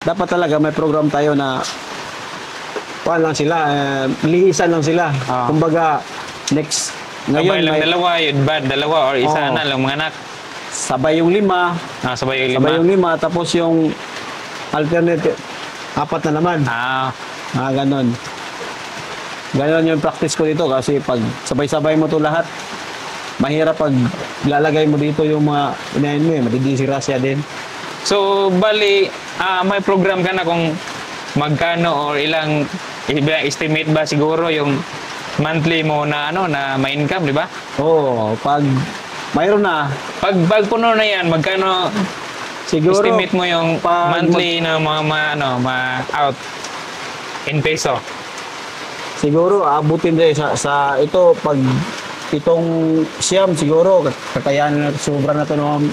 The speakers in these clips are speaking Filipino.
dapat talaga may program tayo na kuan lang sila, lihisan lang sila. Kumbaga, next, Ngayon ngayon lang may dalawa or isa na lang mga anak. sabay yung 5, Sabay yung sabay 5. yung 5, tapos yung alternative, 4 na naman. Ganon. Ganon yung practice ko dito kasi pag sabay-sabay mo to lahat, mahirap pag lalagay mo dito yung mga inahin mo, madidisirasya din. So, bali, may program ka na kung magkano or ilang estimate ba siguro yung monthly mo na na may income, di ba? Oo, pag mayroon na. Pag puno na yan, magkano Siguro, estimate mo yung monthly na out in peso? Siguro, abutin din sa ito, pag itong siyam siguro, kakayahan na sobra na ito ng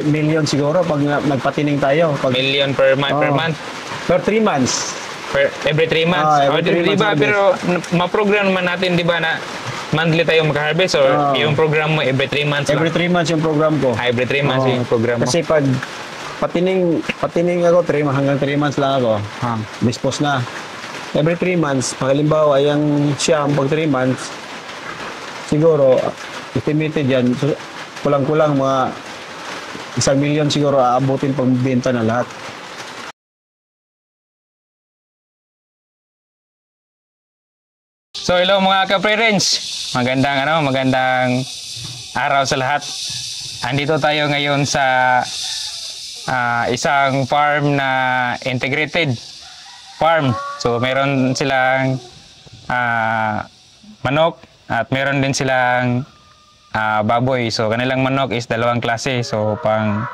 million siguro pag nagpatining tayo. Million per month? Per 3 months. Every 3 months? Every 3 months diba, pero ma-program naman natin, di ba, na monthly tayo maka-harvest or yung program mo every 3 months Every 3 months yung program ko. Every 3 months yung program mo. Kasi pag patining ako, hanggang 3 months lang ako. Dispose na. Every 3 months, pag halimbawa, yung siyam, pag 3 months, siguro, estimated yan, kulang-kulang mga 1 million siguro aabutin pag benta na lahat. So hello mga ka-pre-range. Magandang araw sa lahat. Andito tayo ngayon sa isang farm na integrated farm. So meron silang manok at meron din silang baboy. So kanilang manok is 2 klase. So pang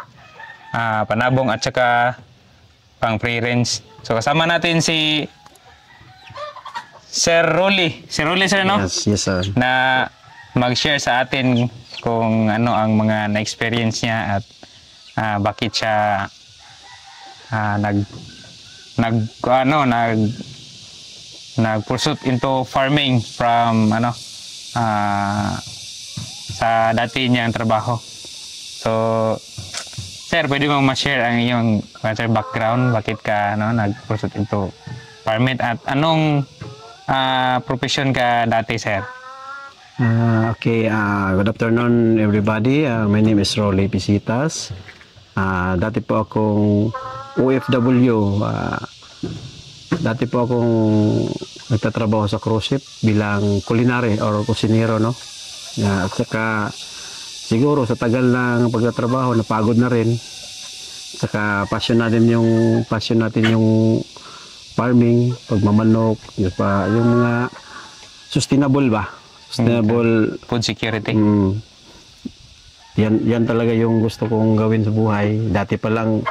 panabong at saka pang pre-range. So kasama natin si Sir Rolly. Sir Rolly, sir, no? Yes, sir. Na mag-share sa atin kung ano ang mga na-experience niya at bakit siya nag-pursuit into farming from sa dati niyang trabaho. So, sir, pwede mo ma-share ang iyong background, bakit ka nag-pursuit into farming at anong profession ka dati, sir? Okay, good afternoon everybody. My name is Rolly Pisitas. Dati po akong OFW. Dati po akong nagtatrabaho sa cruise ship bilang culinary or kusinero, no? At saka siguro sa tagal ng pagtatrabaho napagod na rin. At saka passion natin yung farming, pagmamanok, yung mga sustainable ba? Sustainable food security. Yan talaga yung gusto kong gawin sa buhay. Dati pa lang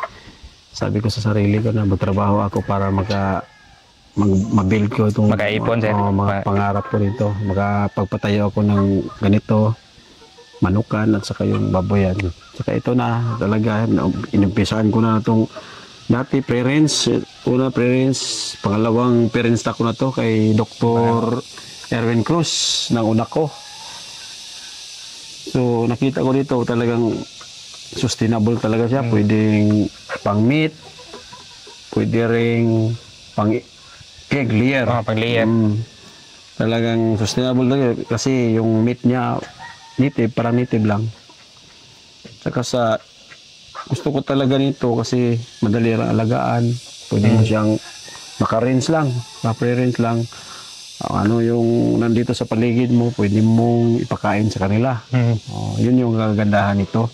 sabi ko sa sarili ko na magtrabaho ako para mag-build ko itong mag-aipon, mga pangarap ko dito. Makapagpatayo ako ng ganito, manukan at saka yung baboyan. Saka ito na talaga, inimpisahan ko na itong dati pre-rinse, una pre-rinse, pangalawang pre-rinse ko na to kay Dr. Erwin Cruz ng una ko. So nakita ko dito talagang sustainable talaga siya, pwedeng pang meat, pwede ring pang egg layer. Pang layer. Talagang sustainable talaga kasi yung meat niya native, parang native lang. Saka gusto ko talaga nito kasi madali lang alagaan. Pwede mo siyang maka-rinse lang, maka-pre-rinse lang. Ano yung nandito sa paligid mo, pwede mong ipakain sa kanila. Yun yung kagandahan nito.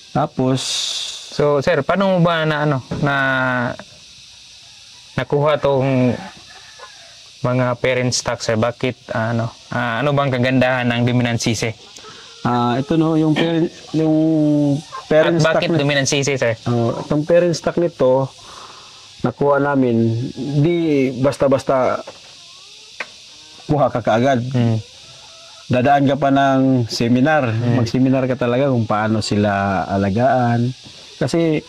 Tapos, so sir, paano mo ba nakuha tong mga parent stock, sir? Bakit ano bang kagandahan ng dominant sisi? Ito no, yung parent at stock. Bakit dominant sisi, sir? Itong parent stock nito, nakuha namin, di basta-basta kuha ka kaagad. Dadaan ka pa ng seminar. Mag-seminar ka talaga kung paano sila alagaan. Kasi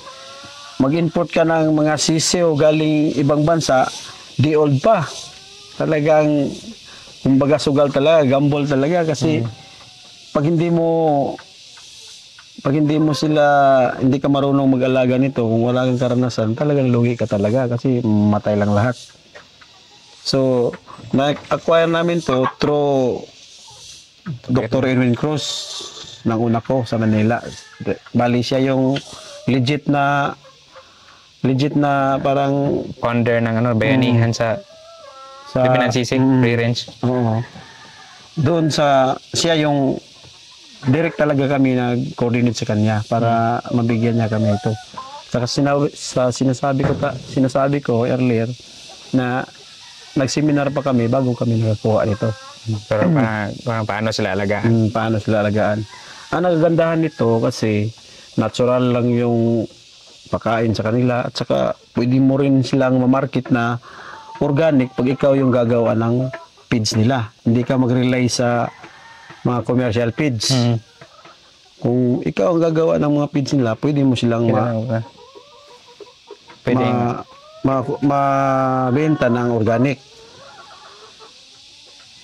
mag-import ka ng mga sisiw galing ibang bansa, di old pa. Talagang, kumbaga sugal talaga, gamble talaga kasi pag hindi mo pag hindi ka marunong mag-alaga nito, kung wala kang karanasan, talagang lugi ka talaga kasi matay lang lahat. So, na-acquire namin to through Dr. Edwin Cruz ng una ko sa Manila. Bali siya yung legit na parang Founder ng bayanihan sa Lipinan Sisig, free range. Oo. Doon siya yung direct talaga kami nag-coordinate sa kanya para mabigyan niya kami ito. Saka sinasabi ko earlier na nag-seminar pa kami bago kami nakakuha nito. Pero paano sila alagaan? Paano sila alagaan. Ang nagagandahan nito kasi natural lang yung pakain sa kanila at saka pwede mo rin silang ma-market na organic pag ikaw yung gagawa ng feeds nila. Hindi ka mag-rely sa mga commercial feeds. Kung ikaw ang gagawa ng mga feeds nila, pwede mo silang mabenta ng organic.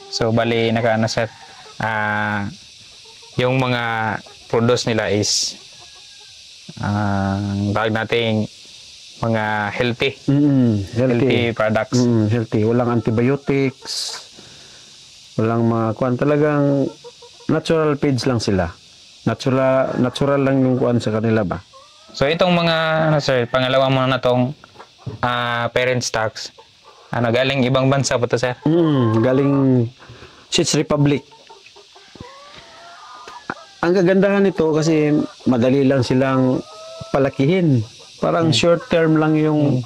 So, bali, sir, yung mga produce nila is tawag natin mga healthy. Healthy products. Healthy. Walang antibiotics. Walang mga talagang natural feeds lang sila. Natural lang yung kuan sa kanila ba. So itong mga sir, pangalawa mo na tong parent stocks. Galing ibang bansa po to, sir? Galing Czech Republic. Ang kagandahan nito kasi madali lang silang palakihin. Parang short term lang yung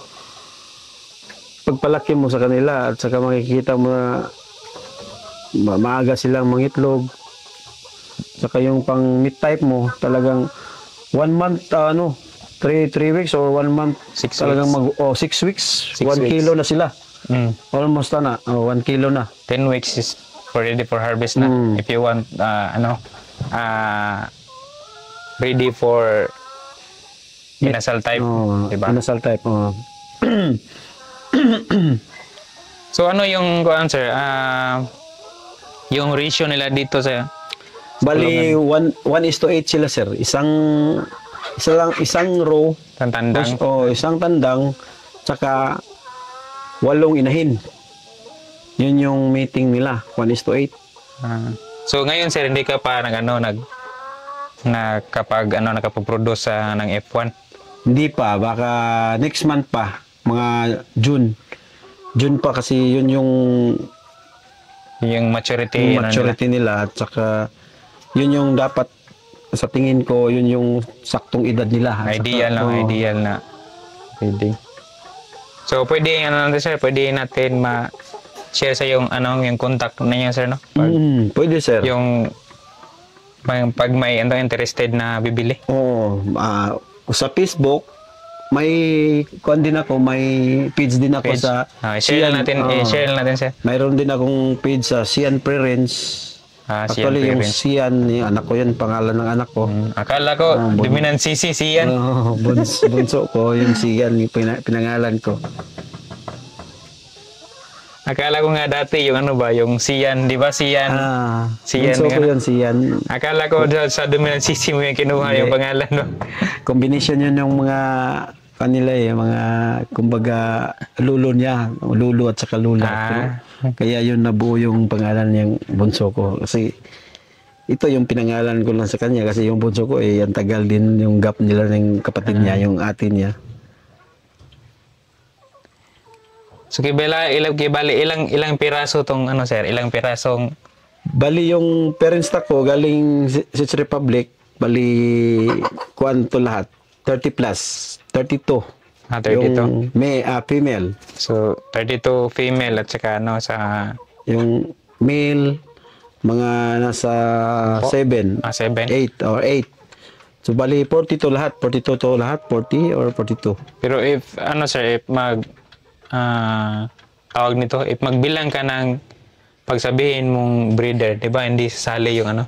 pagpalaki mo sa kanila at saka makikita mo na maaga silang mangitlog. Saka yung pang meat type mo talagang 1 month 3 weeks or 1 month 6 talagang weeks. 6 weeks 1 kilo na sila. Almost 1 kilo na. 10 weeks is ready for harvest na. If you want ready for inasal type, diba? Inasal type. So ano yung answer? Yung ratio nila dito sa bali 1:8 sila, sir. Isang row, tandang. isang tandang tsaka 8 inahin. Yun yung meeting nila, 1:8. So ngayon, sir, hindi ka pa nakapag-produce ng F1? Hindi pa, baka next month pa, mga June. June pa kasi yun yung maturity, nila at saka yun yung dapat sa tingin ko yun yung saktong edad nila. Ideal na pwede. So pwede sir, pwede natin share sa yung yung contact niyo, sir, no? Pwede, sir. Yung pag may interested na bibili. Sa Facebook may may page din ako sa share natin, sir. Mayroon din akong page sa Sian Pre-Range. Actually, yung Sian, yung anak ko yan, pangalan ng anak ko. Akala ko, Lipinan Sisig, Sian. Bunso ko, yung Sian, yung pinangalan ko. Akala ko nga dati, yung yung Sian, di ba Sian? Sian, bunso ko yun, Sian. Akala ko sa Lipinan Sisig mo yung kinuha yung pangalan, no? Combination yun yung mga kanila mga kumbaga lulo niya, lulo at saka lula. Kaya yun nabuo yung pangalan niyang bunso ko. Kasi ito yung pinangalan ko lang sa kanya kasi yung bunso ko ang tagal din yung gap nila ng kapatid niya, yung ate niya. So bali ilang piraso tong sir? Ilang pirasong bali yung parent stock ko galing Czech Republic, bali kuanto lahat 30 plus 32. 32. Yung female. So 32 female at saka sa yung male mga nasa 7, 7, 8 or 8. So bali 42 lahat, 42 to lahat, 40 or 42. Pero if sir, if tawag nito, if magbilang ka ng pagsabihin mong breeder, 'di ba hindi sasali yung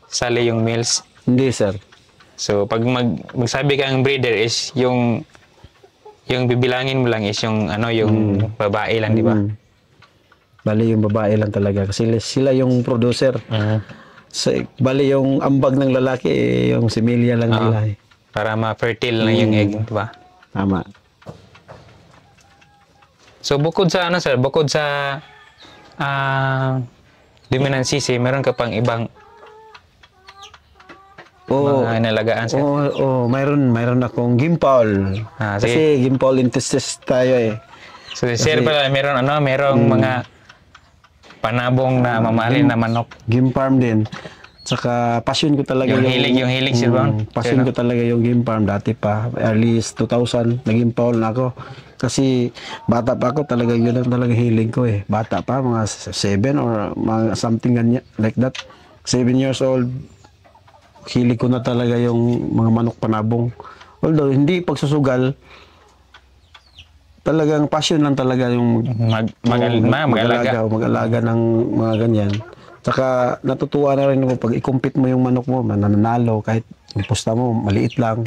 sasali yung males? Hindi, sir. So pag magsabi ka ang breeder is yung bibilangin mo lang is yung yung babae lang, 'di ba? Bali yung babae lang talaga kasi sila yung producer. Bali yung ambag ng lalaki, yung similya lang nila eh. Para ma-fertile lang yung egg, di ba? Tama. So bukod sa ano sir, bukod sa dominant sisi, meron ka pang ibang mga inalagaan sir? Mayroon akong gimpal. Kasi gimpal intestis tayo eh. So sir pala, merong mga panabong na mamahalin na manok. Game farm din. Tsaka passion ko talaga yung hilig sir ba? Passion ko talaga yung game farm dati pa. Early 2000, naging paul na ako. Kasi bata pa ako talaga, yun lang talaga hilig ko eh. Bata pa, mga 7 or mga something ganyan, like that. 7 years old, hilig ko na talaga yung mga manok panabong. Although, hindi pagsusugal, talagang passion lang talaga yung mag-alaga ng mga ganyan. Tsaka natutuwa na rin ako pag i-compete mo yung manok mo, nananalo kahit yung pusta mo maliit lang.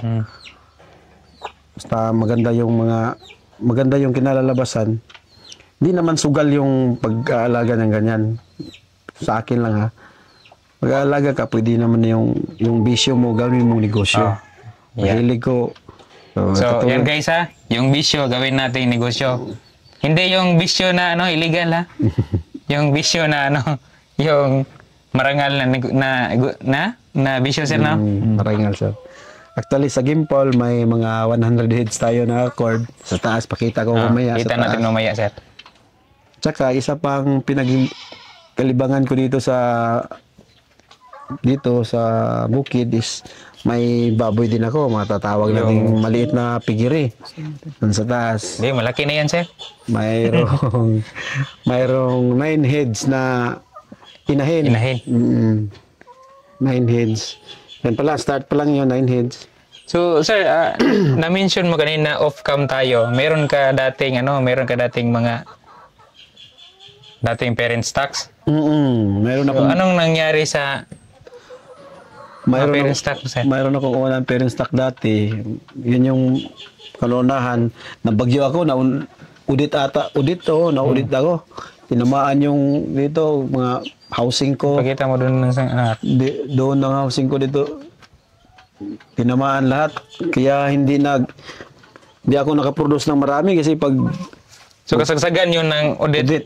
Basta maganda yung kinalalabasan. Hindi naman sugal yung pag-aalaga ng ganyan. Sa akin lang ha. Pag-aalaga ka, pwede naman yung bisyo mo, gawin mong negosyo. Mahilig ko. So yan guys ha, yung bisyo, gawin natin negosyo. Hindi yung bisyo na illegal ha. Yung bisyo na yung marangal na bisyo sir no? Marangal sir. Actually sa Gimpol may mga 100 heads tayo na cord. Sa taas pakita ko mamaya. Kita natin mamaya sir. Tsaka isa pang kalibangan ko dito sa bukid is may baboy din ako, matatawag nating maliit na pigiri. Sa taas. Hindi, malaki na yan, sir. Mayroong 9 heads na inahin. 9 heads. Yan pala, start pa lang yun, 9 heads. So, sir, na-mention mo kanina off-cam tayo. Meron ka dating mga parent stocks? Meron ako. So, anong nangyari sa parent stock, sir? Mayroon akong unang parent stock dati. Yun yung kalunahan. Nabagyo ako, naudit ako. Tinamaan yung dito, mga housing ko. Pakita mo doon ng doon ng housing ko dito. Tinamaan lahat. Kaya hindi ako nakaproduce ng marami kasi pag... So kasagsagan yun ng audit?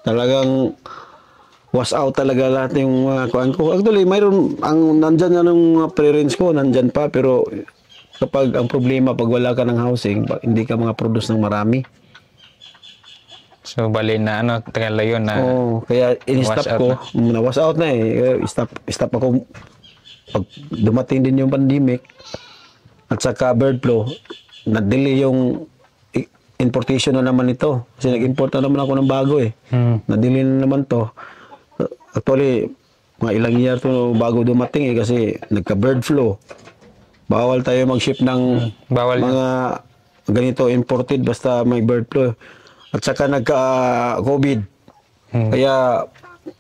Talagang was out talaga lahat yung mga kuhaan ko. Actually, mayroon, nandyan na ng mga parents ko, nandyan pa, pero kapag ang problema, pag wala ka ng housing, hindi ka mga produce ng marami. So, bali na, tagal yun na... kaya in-stop ko, na-was out na eh. Stop ako, pag dumating din yung pandemic, at saka bird flu, na-delay yung importation na naman ito. Kasi nag-import na naman ako ng bago eh. Na-delay na naman to. Actually, mga ilang year to bago dumating eh kasi nagka-bird flu. Bawal tayo mag-ship ng mga ganito imported basta may bird flu. At saka nagka-COVID. Kaya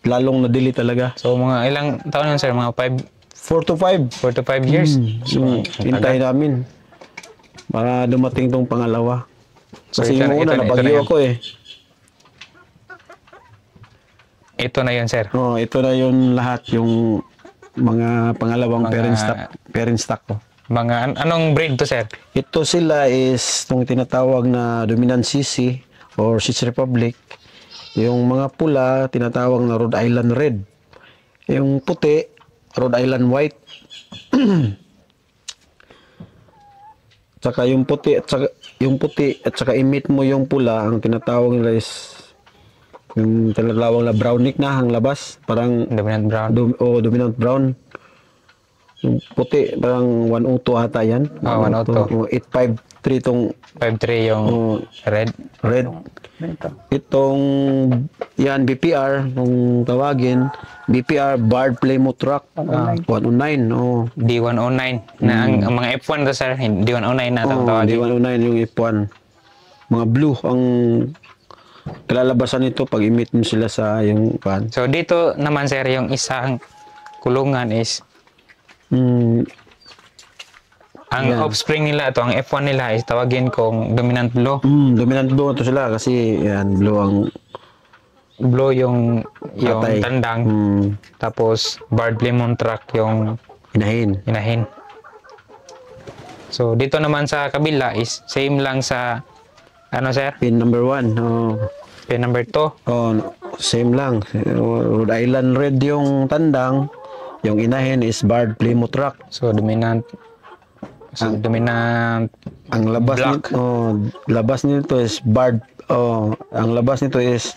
lalong na-delay talaga. So mga ilang taon yun sir? Mga 4 to 5 years? So, hintay namin. Para dumating tong pangalawa. Kasi yung una, nabagyo ako eh. Ito na yun, sir. Ito na yun lahat, yung mga pangalawang parent stock ko. Anong breed to, sir? Ito sila is itong tinatawag na dominant sisi or Swiss Republic. Yung mga pula, tinatawag na Rhode Island Red. Yung puti, Rhode Island White. Tsaka yung puti at saka imit mo yung pula, ang tinatawag nila is yung tinatawag na brown neck na ang labas, parang dominant brown. Dominant brown. Yung puti parang 102 ata yan. 102. 853 tong 53 yung red. Itong yan BPR kung tawagin, BPR Barred Plymouth Rock 109 D109 na ang mga F1 to sir, D109 na tawagin. D109 yung F1. Mga blue ang kalalabasan nito pag imit mo sila sa yung pan. So dito naman sir, yung isang kulungan is ang offspring nila ito, ang F1 nila is tawagin kong dominant blue. Dominant blue ito sila kasi yan blue ang blue yung Tatay. tandang. Tapos barred lemon track yung Inahin. inahin. So dito naman sa kabila is same lang sa ano sir? Pin number 1. Oh. Pin number 2. Oh, same lang. Rhode Island Red yung tandang. Yung inahin is barred Plymouth Rock. So dominant. So dominant Ang labas black. labas nito is barred. Oh, ang labas nito is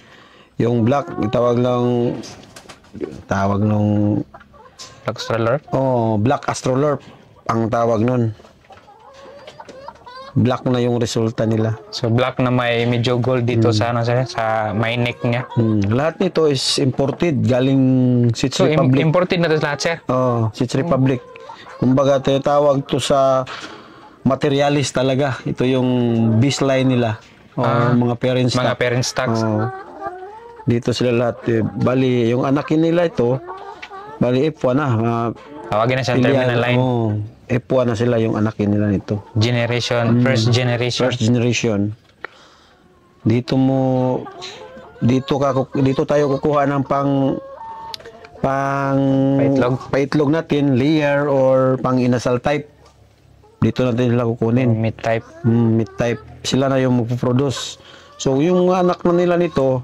yung black. Tawag nung Black stroller. Black Astrolorp ang tawag nun. Black na yung resulta nila. So black na may medyo gold dito sa ano sir, sa may neck niya. Lahat nito is imported galing Czech So Republic. imported na to lahat sir. Czech Republic. Kumbaga tinatawag to sa materialis talaga. Ito yung baseline nila. Mga parents Mga stock. parent stocks. Dito sila lahat. Bali, yung anak nila ito, bali F1 na. Tawagin na siyang terminal line. F1 na sila yung anak nila nito. Generation, first generation. First generation. Dito tayo kukuha ng paitlog natin, layer or pang inasal type. Dito natin sila kukunin. Meat type. Meat type. Sila na yung magpo-produce. So yung anak na nila nito,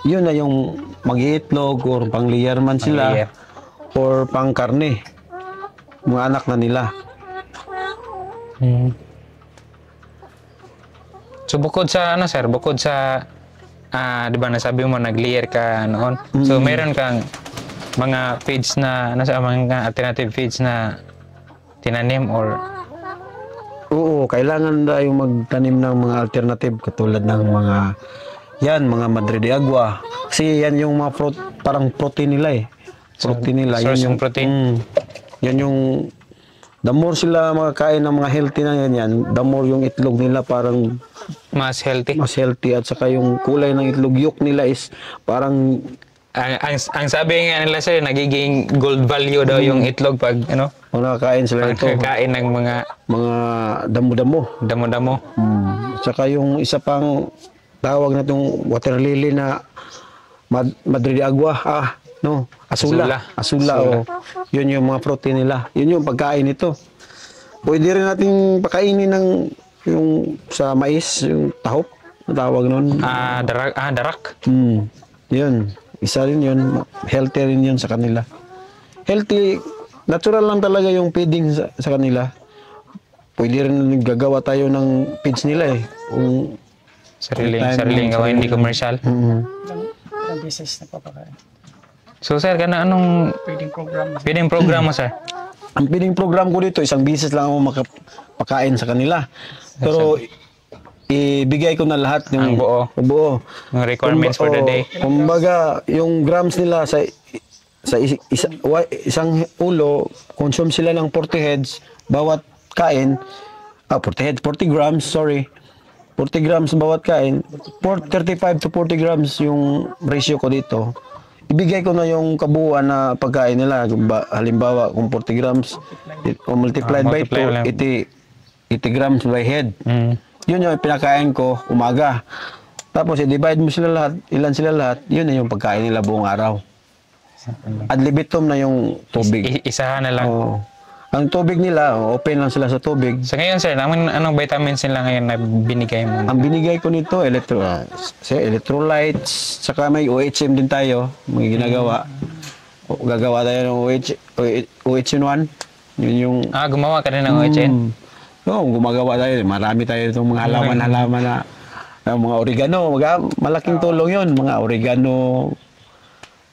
yun na yung mag-iitlog or pang layer man sila Layer. or pang karne. Mga anak na nila. So bukod sa ano sir, bukod sa di ba nasabi mo nag-layer ka noon. So meron kang mga feeds na mga alternative feeds na tinanim or Oo, kailangan na yung magtanim ng mga alternative katulad ng mga Madre de Agua. Kasi yan yung mga parang protein nila eh. Protein nila. source Yan ng protein. Yan yung the more sila makakain ng mga healthy na yan, the more yung itlog nila parang mas healthy. mas healthy at saka yung kulay ng itlog yolk nila is parang Ang sabi nga nila sir, nagiging gold value daw yung itlog pag kung nakakain sila ito. pagkakain ng mga Damo-damo. damo-damo. At saka yung isa pang tawag na itong water lily na Madre de Agua. Asula. Yun yung mga protein nila. Yun yung pagkain nito. Pwede rin natin pakainin ng yung sa mais, yung tahop, na tawag nun. Darak. Yun. Isa rin yun. Healthy rin yun sa kanila. Healthy, natural lang talaga yung feeding sa kanila. Pwede rin gagawa tayo ng feeds nila eh. Kung Sariling gawa, hindi commercial. Ilang beses napapakain. So sir, anong feeding program mo sir? ang feeding program ko dito, isang bisis lang ako makapakain sa kanila. Pero ibigay ko na lahat Ang buo. Yung requirements for the day. Kumbaga, yung grams nila sa isang ulo, consume sila ng 40 heads bawat kain. 40 grams, sorry. 40 grams bawat kain. 35 to 40 grams yung ratio ko dito. Ibigay ko na yung kabuuan na pagkain nila. Halimbawa, kung 40 grams, multiplied by 2, 80 grams by head. Yun yung pinakain ko umaga. Tapos i-divide mo sila lahat, ilan sila lahat, yun na yung pagkain nila buong araw. Ad libitum na yung tubig. Isahan na lang. Ang tubig nila, open lang sila sa tubig. So ngayon sir, anong vitamins nila ngayon na binigay mo? Ang binigay ko nito, electrolytes, saka may OHM din tayo, may ginagawa. Gagawa tayo ng OHN1. Yun yung... gumawa ka rin ng OHN? Gumagawa tayo. Marami tayo itong mga halaman-halaman na mga oregano. Malaking tulong yun. Mga oregano.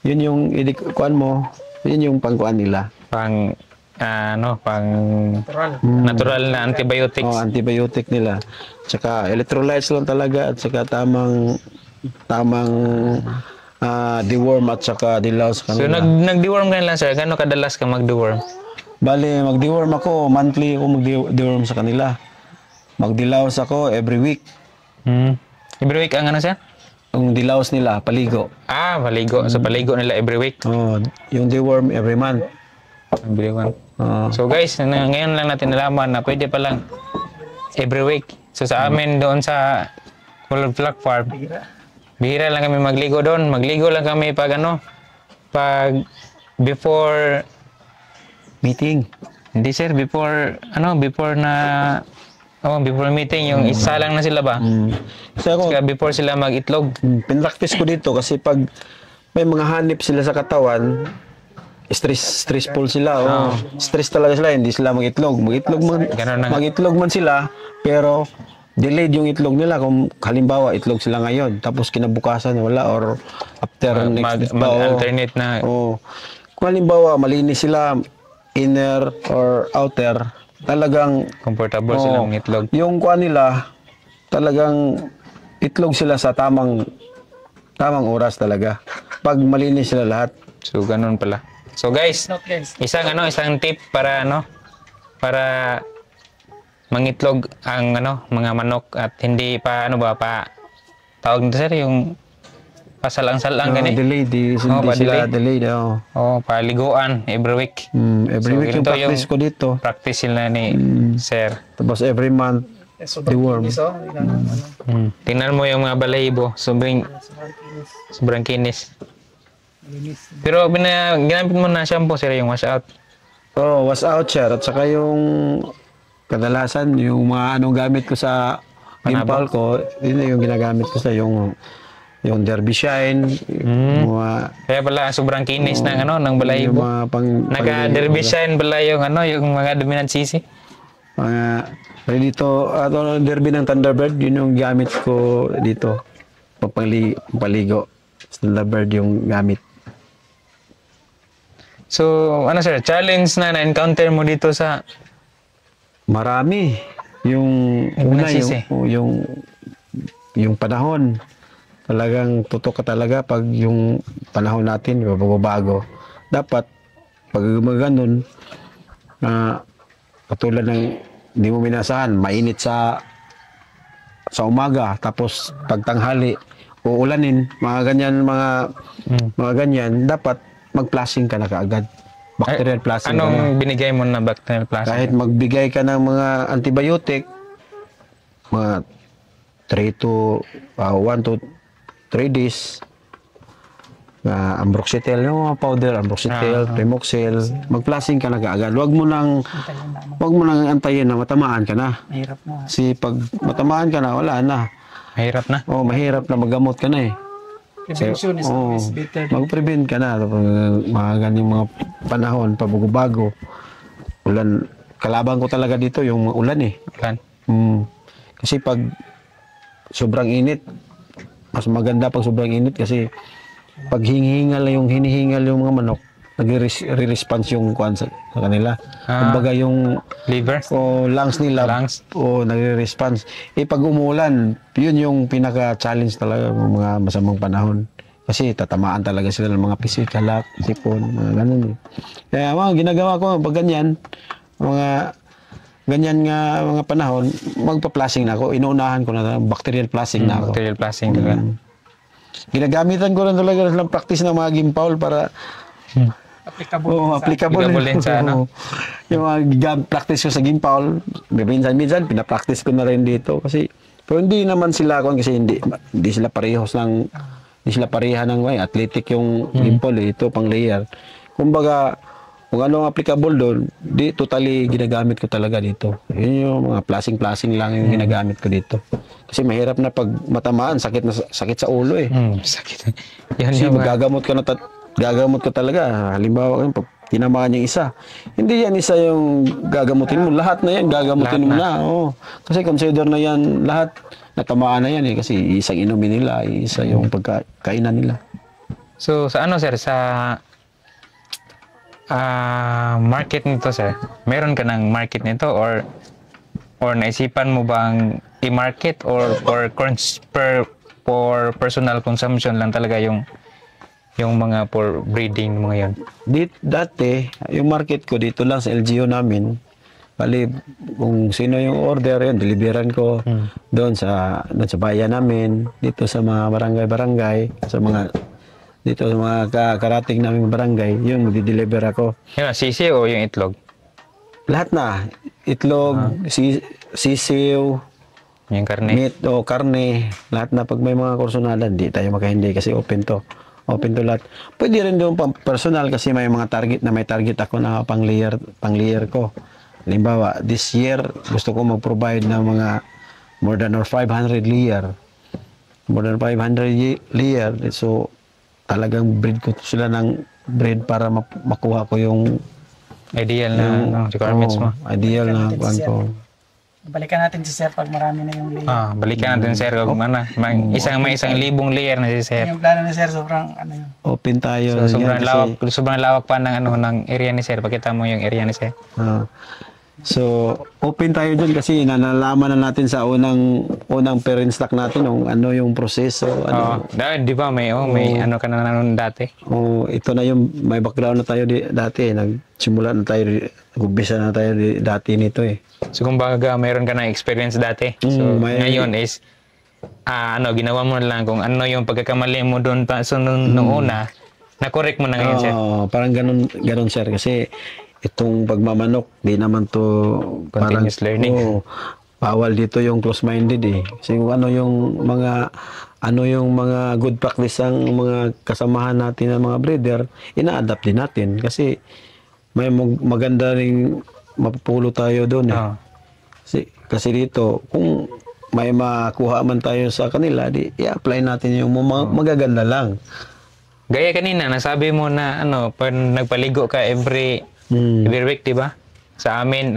Yun yung kuan mo. Yun yung pangkuan nila. Pang natural na antibiotics. Antibiotic nila. Tsaka electrolytes lang talaga at saka tamang deworm at saka dilaw sa kanila. So nag-deworm ka lang sir. Gano'ng kadalas ka mag-deworm? Bali, mag-deworm ako. Monthly ako mag-deworm sa kanila. Mag-dilaws ako every week. Every week ang sir? Ang dilaws nila, paligo. Paligo. So paligo nila every week? Yung deworm every month. Every month. So guys, ngayon lang natin nalaman na pwede palang every week. So sa amin doon sa Color Black Farm, Bihira lang kami magligo doon. Magligo lang kami pag ano, pag before, Meeting. hindi sir, before, ano, before na, before meeting, yung isa lang na sila ba? Kasi ako, Kaya before sila mag-itlog. pinractice ko dito kasi pag may mga hanip sila sa katawan, stressful sila. Oh. Stress talaga sila, hindi sila mag-itlog. Ganun na nga. Mag-itlog man sila, pero delayed yung itlog nila. Kung halimbawa, itlog sila ngayon, tapos kinabukasan wala, or after next week pa. Mag-alternate na. Oh. Kung halimbawa, malinis sila, inner or outer, talagang Comfortable sila ng itlog. yung kuha nila, talagang itlog sila sa tamang oras talaga. Pag malinis sila lahat. So, ganun pala. So, guys, Note guys. isang tip para mangitlog ang mga manok at hindi pa tawag nito sir, yung pasalang-salang gani. Delayed, hindi pa sila delay. delayed. Oh. Paliguan every week. Every So, week yung ganito practice ko dito. Practice sila ni sir. Tapos every month, Sobrang Deworm. kinis, oh. Tingnan mo yung mga balahibo, Sobrang kinis. sobrang kinis. Malinis. Pero ginamit mo na shampoo sir, yung wash out. was out sir. At saka yung kadalasan, yung mga anong gamit ko sa gimpal ko, yun na yung ginagamit ko sa yung Derby Shine, yung mga Kaya pala sobrang kinis ng ng yung balahibo. mga Naka-derby shine pala yung yung mga dominant sisi. mga dito, derby ng Thunderbird, yun yung gamit ko dito. Paligo. Thunderbird yung gamit. So, sir, challenge na-encounter mo dito sa Marami. Yung una, nagsisi. yung panahon. Talagang tutok ka talaga pag yung panahon natin, bago-bago. Dapat, pag ganun, katulad ng hindi mo minasahan, mainit sa umaga, tapos pagtanghali, uulanin, mga ganyan, dapat mag-flushing ka na kaagad. Bacterial flushing ka na. anong binigay mo na bacterial flushing? Kahit magbigay ka ng mga antibiotic, mga 1 to 3 days, Ambroxetil, yung mga powder, Ambroxetil, Primoxil, mag-flushing ka na kaagad. Huwag mo nang antayin na matamaan ka na. Mahirap na. Kasi pag matamaan ka na, wala na. Mahirap na. Mahirap na magamot ka na eh. Prevention is always better. Mag-prevent ka na. Mga ganyang mga panahon, pabago-bago. Ulan, kalaban ko talaga dito yung ulan eh. Ulan. Kasi pag sobrang init, mas maganda pag sobrang init kasi pag hinihingal yung mga manok, nagre-response yung kuan sa kanila. Kumbaga yung Liver. lungs nila nagre-response. Pag umulan, yun yung pinaka-challenge talaga ng mga masamang panahon. Kasi tatamaan talaga sila ng mga pisit, kalak, sipon, mga ganun eh. Kaya mga ginagawa ko pag ganyan nga mga panahon, magpa-flushing na ako. Inuunahan ko na bacterial flushing na ako. Bacterial flushing talaga. Ginagamitan ko lang talaga ng practice ng mga gimpawl para Applicable. applicable din sa yung mga practice ko sa gimpawl, minsan pinapractice ko na rin dito kasi pero hindi naman sila kasi hindi sila hindi sila pareha ng athletic yung gimpawl ito pang layer. Kumbaga kung anong applicable doon, totally ginagamit ko talaga dito. Yun yung mga flashing lang yung ginagamit ko dito. Kasi mahirap na pag matamaan, sakit sa ulo eh. Sakit. Yan Kasi yung gagamot ka talaga. Halimbawa, pag tinamaan yung isa, hindi yan isa yung gagamutin mo. Lahat na yan, gagamutin mo na. Oh. Kasi consider na yan, lahat natamaan na yan eh. Kasi isang inumin nila, isa yung pagkainan nila. So, sa sir, sa market nito sir, meron ka ng market nito or naisipan mo bang i-market or for personal consumption lang talaga yung mga for breeding mga yon? Dati, yung market ko dito lang sa LGU namin. Bali, kung sino yung order, yun, deliveran ko doon sa bayan namin, dito sa mga barangay, dito sa mga karating namin barangay, yun, mag-deliver ako. Yun, sisi o yung itlog? Lahat na. Itlog, sisiw, Yung karne. meat o karne, lahat na pag may mga kursunalan, di tayo makahindi kasi open to. Open to lahat. Pwede rin doon pang personal kasi may mga target na may target ako na pang layer ko. Halimbawa, this year gusto ko mag-provide ng mga more than or 500 layer. More than 500 layer. So talagang breed ko sila ng breed para makuha ko yung Ideal na requirements mo. Ideal na kuan ko. Balikan natin si Sir pag marami na yung layer. Balikan natin sir kung ano. May isang libong layer na si sir. Yung plano ni Sir, sobrang ano yun. Open tayo. So, yan sobrang lawak pa ng ng area ni sir. Pakita mo yung area ni sir. So, open tayo dyan kasi nalalaman na natin sa unang parent stock natin kung ano yung proseso. Di ba may ano ka na nun dati? Ito na yung may background na tayo dati. Nagsimula na tayo, nag-umpisa na tayo dati nito eh. So kumbaga mayroon ka na experience dati. So ngayon is ginawa mo lang kung ano yung pagkakamali mo doon nung una, na-correct mo na ngayon sir. Parang ganun sir kasi itong pagmamanok, di naman to Continuous learning. Bawal dito yung close-minded eh. Kasi kung ano yung mga good practice ang mga kasamahan natin ng mga breeder, ina-adapt din natin. Kasi may maganda ring mapupulo tayo doon eh. Kasi dito, kung may makuha man tayo sa kanila, di i-apply natin yung magaganda lang. Gaya kanina, nasabi mo na pag nagpaligo ka every week, di ba? Sa amin,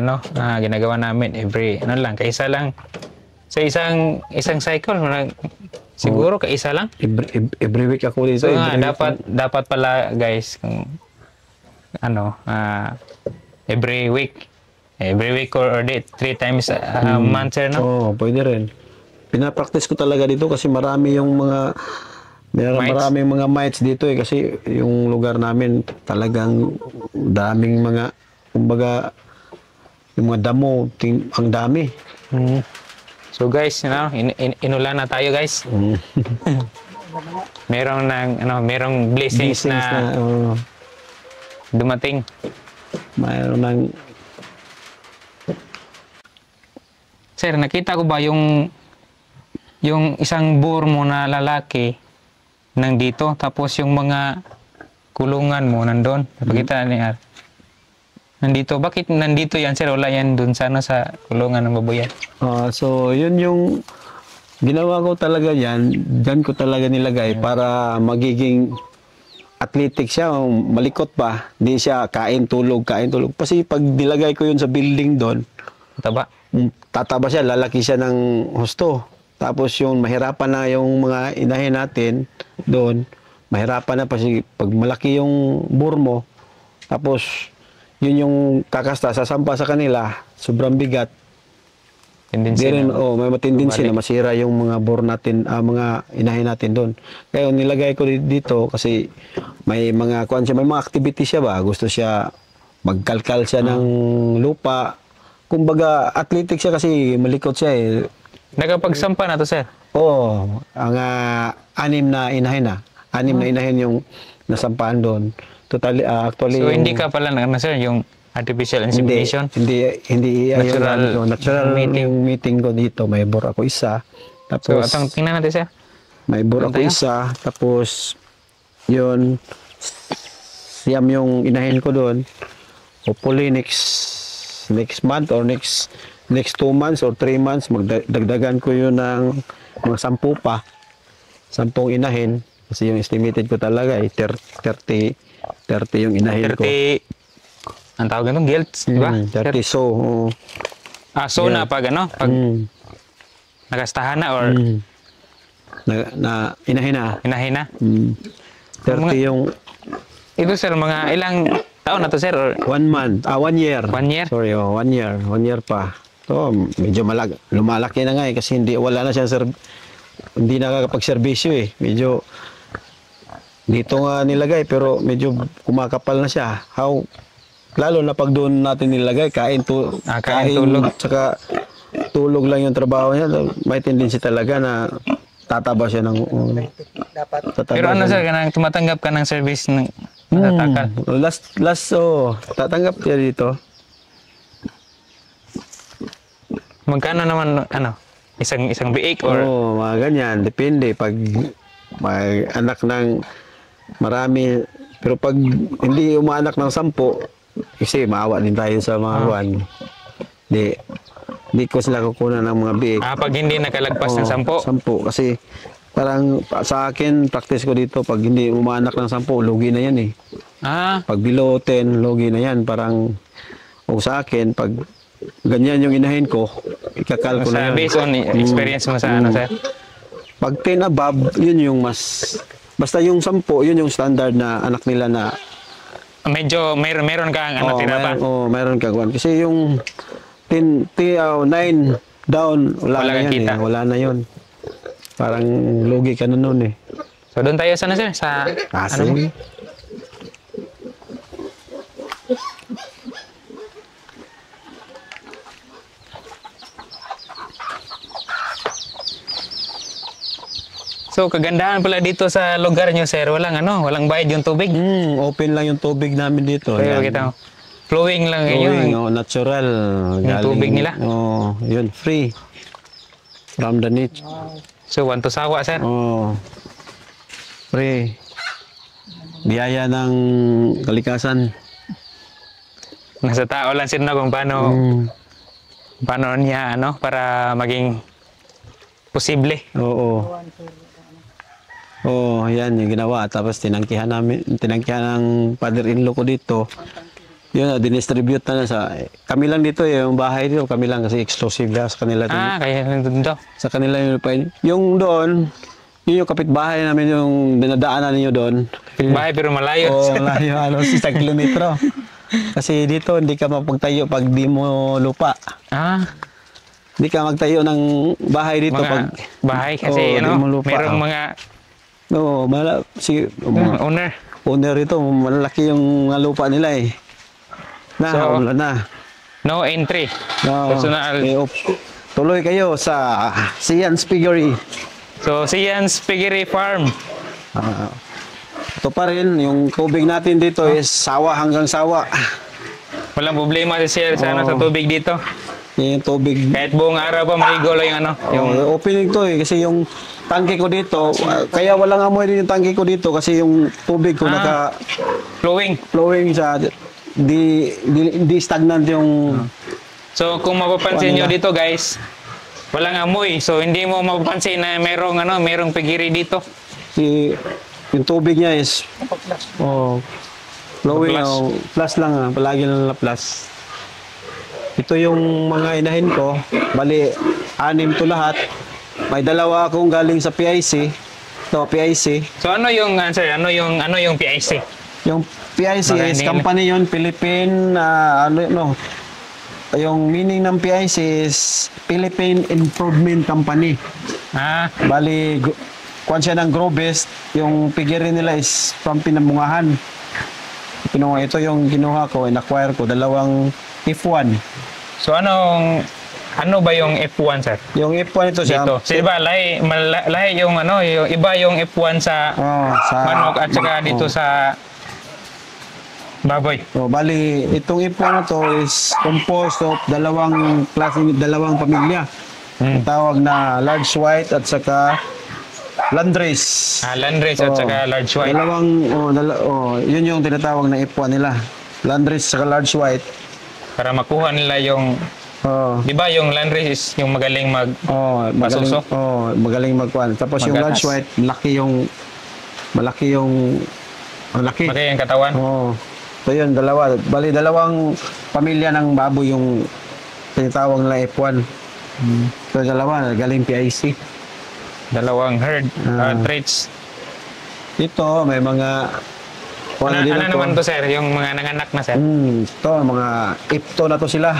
ginagawa namin every, kaisa lang. Sa isang cycle, siguro kaisa lang. Every week ako dito. So dapat pala guys, kung every week or 3 times a month, sir, no? Pwede rin. Pinapractice ko talaga dito kasi maraming mga mites dito eh kasi yung lugar namin talagang daming mga kumbaga yung mga damo ang dami. So guys, inulan na tayo guys. merong blessings na dumating. Mayroon ng Sir, nakita ko ba yung isang boar mo na lalaki nandito, tapos yung mga kulungan mo nandun. Napakita niya. Nandito. Bakit nandito yan, sir? Wala yan dun sa kulungan ng baboyan. So, yun yung ginawa ko talaga yan. Diyan ko talaga nilagay para magiging athletic siya. Malikot pa. Hindi siya kain, tulog. Kasi pag nilagay ko yun sa building doon, tataba siya, lalaki siya ng husto. Tapos yung mahirapan na yung mga inahin natin doon, mahirapan na kasi pag malaki yung boar mo, tapos yun yung kakasta, sasampa sa kanila, sobrang bigat. May matendency na masira yung mga boar natin, mga inahin natin doon. Kaya nilagay ko dito kasi may mga may mga activity siya ba, gusto siya magkalkal siya ng lupa. Kumbaga, athletic siya kasi malikot siya eh. Nakapagsampa na to, sir? Ang 6 na inahin na. 6 na inahin yung nasampaan doon. Totally, actually... So, hindi ka pala sir, yung artificial insemination? Hindi natural meeting. Yung meeting ko dito. May bore ako isa. Tapos, so, tingnan natin, sir. May bore ako isa. Tapos, yun, siyam yung inahin ko doon. Hopefully, next month or next 2 months or 3 months, magdagdagan ko yun ng mga 10 pa. 10 inahin. Kasi yung estimated ko talaga ay 30 yung inahin ko. 30, ang tawag nito, gilts, di ba? 30 so. So na pag pag nakastahan na or na inahin na. Inahin na? 30 yung... Ito sir, mga ilang taon na to sir? Or 1 month. 1 year. 1 year? Sorry, 1 year. 1 year pa. To, medyo lumalaki na nga eh kasi wala na siya hindi nakakapag-serbisyo eh. Medyo dito nga nilagay pero medyo kumakapal na siya. Lalo na pag doon natin nilagay, kain tulog. Tsaka tulog lang yung trabaho niya. May tendency talaga na tataba siya ng... Pero sir, tumatanggap ka ng service ng tatakal? Tatanggap siya dito. Magkano naman, isang biik or Oo, mga ganyan. Depende. Pag may anak ng marami, pero pag hindi umaanak ng 10, kasi maawa din tayo sa mga buwan. Di ko sila kukunan ng mga biik. pag hindi nakalagpas ng 10. 10. Kasi parang sa akin, practice ko dito, pag hindi umaanak ng 10, lugi na yan eh. Pag below 10, lugi na yan. Parang, o sa akin, pag ganyan yung inahin ko, ikakal ko na yan. Based on experience mo sa ano, sir? Pag 10 above, yun yung mas... Basta yung 10, yun yung standard na anak nila na... Medyo meron kang ano, tinapa. Meron kang kwan. Kasi yung 9 down, wala Wala na kang yan kita. eh. Wala na yun. Parang lugi ka na nun eh. So doon tayo sana, sir, sa Kasi, ano? So kagandahan pala dito sa lugar nyo, sir, walang bayad yung tubig. open lang yung tubig namin dito. Kaya Yan. kita mo. Flowing lang Flowing, yun. natural. Yung tubig nila. Yun, free. From the nature. So want to sawa, sir. Free. Biyaya ng kalikasan. Nasa tao lang sir na kung paano niya para maging posible. Oo. Yan yung ginawa. Tapos tinangkihan ng father-in-law ko dito. Yun, dinistribute na sa... Kami lang dito, yung bahay dito, kami lang kasi exclusive lang sa kanila. Kaya nandun daw. Sa kanila yung lupain. Yung doon, yun yung kapitbahay namin, yung dinadaanan ninyo doon. Bahay pero malayo. Malayo, 1 kilometro. Kasi dito, hindi ka mapagtayo pag di mo lupa. Hindi ka magtayo ng bahay dito pag... Bahay kasi, di mo lupa. merong mga owner ito, malaki yung mga lupa nila eh. Wala na. No entry. Personal. Tuloy kayo sa Sian's Piggery. So, Sian's Piggery Farm. Ito pa rin, yung tubig natin dito is sawa hanggang sawa. Walang problema si sir sa tubig dito. Yung tubig. Kahit buong araw pa maligo lang yung Opening to eh, kasi yung tangke ko dito, kaya walang amoy din yung tangke ko dito kasi yung tubig ko flowing sa di stagnant yung... So kung mapapansin nyo dito guys, walang amoy. So hindi mo mapapansin na merong pigiri dito. Yung tubig niya is flowing, plus lang palagi lang na plus. Ito yung mga inahin ko, bali 6 to lahat. May 2 akong galing sa PIC. PIC. So ano yung answer? Ano yung PIC? Yung PIC is company yun, Philippine yung meaning ng PIC is Philippine Improvement Company. Bali kuwan siya ng Grobest, yung piggery nila is from Pinambungahan. Ito yung kinuha ko, in-acquire ko, 2 F1. So ano ba yung F1, sir? Yung F1 ito siya. Dito. So, diba, lahi yung yung iba yung F1 sa manok at saka dito sa baboy. Bali, itong F1 na to is composed of 2 pamilya. Tawag na large white at saka landrace. Landrace at saka large white. Yun yung tinatawag na F1 nila. Landrace at saka large white. Para makuha nila yung di ba yung landrace is yung magaling masuso? Magaling magkuhan. Tapos yung large white, malaki yung Malaki yung katawan? So yun, 2. Bali, 2 pamilya ng baboy yung tinatawag nila F1. So 2, galing PIC. 2 herd traits. Ito, may mga... Ano naman to, sir? Yung mga nanganak na, sir? Ito, mga F2 na to sila.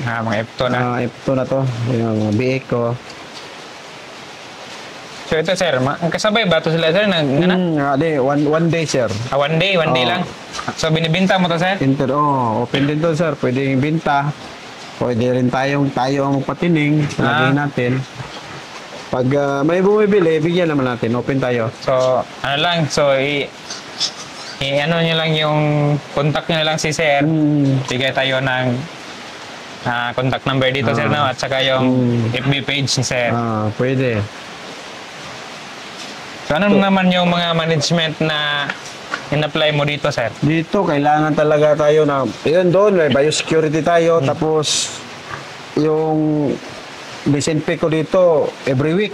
Mga F2 na. F2 na to. Yung mga biik ko. So ito, sir, kasabay ba ito sila, sir? One day, sir. One day lang. So binibinta mo to, sir? Open din to, sir. Pwede yung binta. Pwede rin tayo ang patining. Lagay natin. Pag may bumibili, bigyan naman natin. Open tayo. So, ano nyo lang yung contact nyo lang si sir. Bigay tayo ng contact number dito, sir, no? At saka yung FB page ni sir. Pwede. So, ano naman yung mga management na in-apply mo dito, sir? Dito, kailangan talaga tayo na, yun doon, may biosecurity tayo, tapos yung disinfect ko dito every week.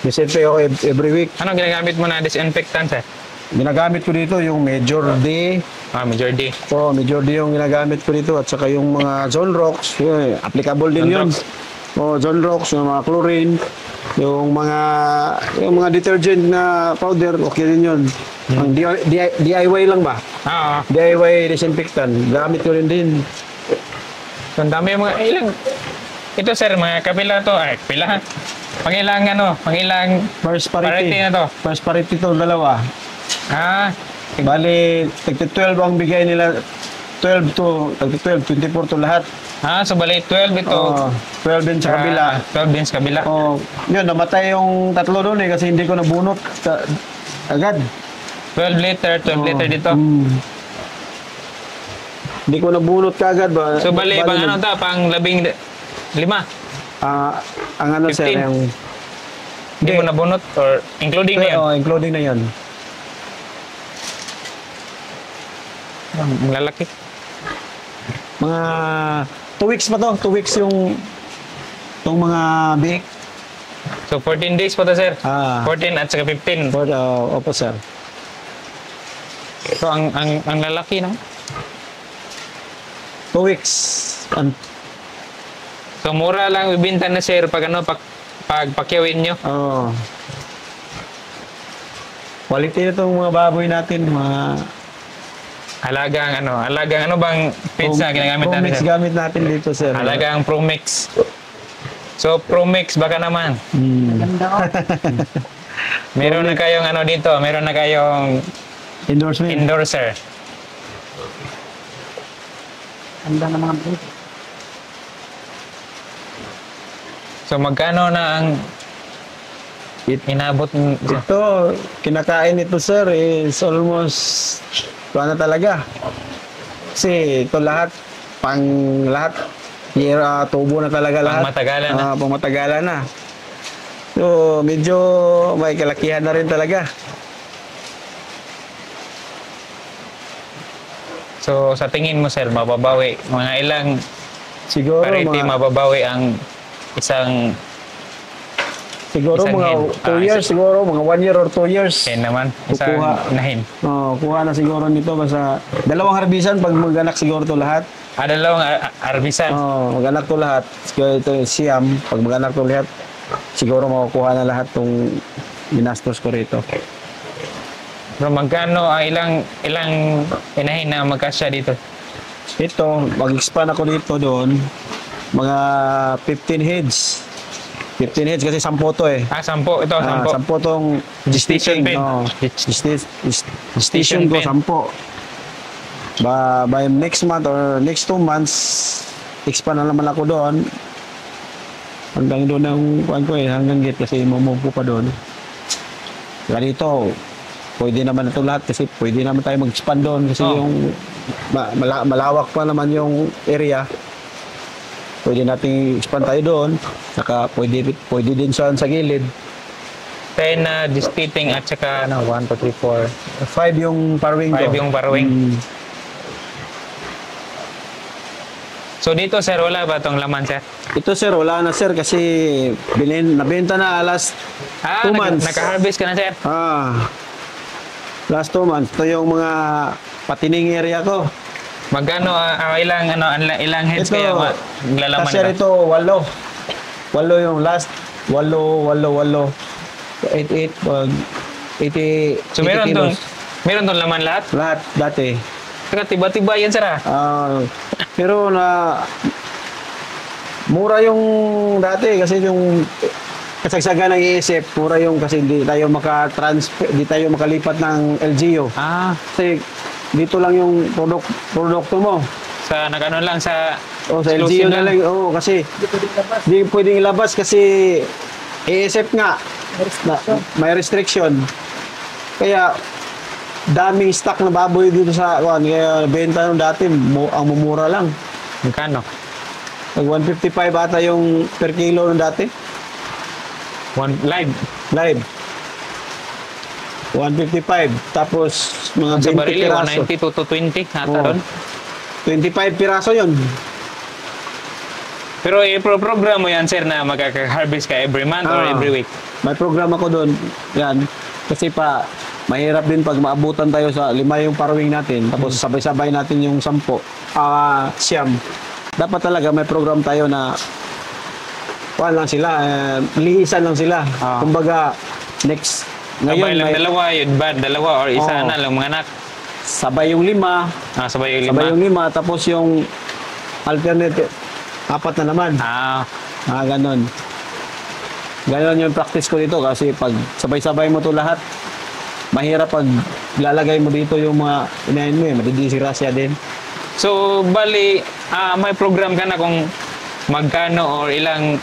Disinfect ako every week. Ano ginagamit mo na disinfectant, sir? Ginagamit ko dito yung Major D. Major D. So, Major D yung ginagamit ko dito at saka yung mga Zone Rocks, yun, applicable din yun. Zone Rocks, yung mga chlorine, yung mga detergent na powder, okay din yun. Ang DIY lang ba? Oo. DIY disinfectant, gamit ko rin din. So, ang dami yung mga ilang... Ito, sir, mga kapila to. Ay, kapila. Pangilang First parity parity. na to. First parity to, dalawa. Bali, tagti 12 ang bigay nila. 12 to, tagti 12, 24 to lahat. So bali 12 ito. 12 din sa kabila. 12 din sa kabila. Yun, namatay yung tatlo doon kasi hindi ko nabunot agad. 12 liter, 12 liter dito. Hindi ko nabunot kagad ba? So bali, pang ano ta, pang 15. Ang ano 15. sir, yung... Hindi mo nabunot or including na yun? Including na yun. Malalaki. Mga 2 weeks pa to. 2 weeks yung itong mga biik. So 14 days pa to, sir? 14 Ah. at saka 15. Opo sir. So ang lalaki, no? 2 weeks. So mura lang ibinta na, sir, pag ano, pag pakyawin nyo. Quality itong mga baboy natin. Mga Halagang ano bang feeds na ginagamit natin, Promix sir? gamit natin dito sir. Halagang Promix. So Promix baka naman. Ganda ko. Meron na kayong ano dito, meron na kayong Endorsement. endorser. Ganda ng mga breed. So magkano na ang inabot Ito, kinakain ito sir is almost na talaga. Kasi ito lahat, lahat, tubo na talaga lahat. Pangmatagalan na. Pangmatagalan na. So, medyo may kalakihan na rin talaga. So sa tingin mo, sir, mababawi mga ilang Siguro parity mababawi ang isang Siguro Isang mga hen. 2 years, siguro mga 1 year or 2 years. hen naman, isang Kukuha. inahin. Kuha na siguro nito basta dalawang harbisan pag maganak siguro to lahat. Dalawang arbisan. Maganak to lahat. Siguro ito yung Siam, pag maganak to lahat, siguro makukuha na lahat tong ginastos ko rito. Pero magkano ang ilang inahin na magkasya dito? Ito, mag-expand ako dito doon, mga 15 heads. 15 heads kasi 10 to eh. 10. Ito, 10. 10 tong Gestation pen. Gestation ko, pen. 10. By next month or next 2 months, expand na naman ako doon. Hanggang doon ang kuhan ko eh, hanggang gate kasi mamupo pa doon. Ganito, pwede naman ito lahat kasi pwede naman tayo mag-expand doon kasi yung malawak pa naman yung area. Pwede nating expand tayo doon. Saka pwede din sa gilid. 10 na distating at saka 1, 2, 3, 4. 5 yung parwing ko. 5 yung parwing. So dito, sir, wala ba itong laman, sir? Ito sir, wala na sir kasi nabenta na last 2 months. Naka-harvest ka na, sir? Last 2 months. Ito yung mga patining area ko. Magkano ilang heads Ito, kaya maglalaman sir, ka? ito 8 yung last. 8. 88 pag 80. So meron tong laman lahat? Lahat dati. Saka tiba-tiba yan, sir, Pero mura yung dati kasi yung kasagsagan ng iisip, mura yung kasi hindi tayo makalipat ng LGU. Kasi dito lang yung produkto mo. Sa nagano lang sa Sa LGU na lang. Kasi hindi pwedeng ilabas kasi iisip nga may restriction. Kaya daming stock na baboy dito sa kaya benta nung dati ang mumura lang. Magkano? Nag 155 ata yung per kilo nung dati. Live. Live. 155. Tapos mga Sa 20 barili, piraso. 190 to 220 ata Oo. doon. 25 piraso yun. Pero i-program mo yan, sir, na magkaka-harvest ka every month or Ah. every week. May program ako doon. Yan. Kasi pa, mahirap din pag maabutan tayo sa 5 yung parawing natin. Tapos sabay-sabay natin yung 10. Siyam. Dapat talaga may program tayo na lang sila, lihisan lang sila. Ah. Kumbaga, next, Sabay ngayon lang may dalawa, yun ba? Dalawa or isa Oo. na lang mga anak. sabay yung 5, Sabay yung sabay lima. yung 5, tapos yung alternative, 4 na naman. Ganon. Ganon yung practice ko dito kasi pag sabay-sabay mo to lahat, mahirap pag lalagay mo dito yung mga inahin mo madidisirasya din. So, bali, may program ka na kung magkano or ilang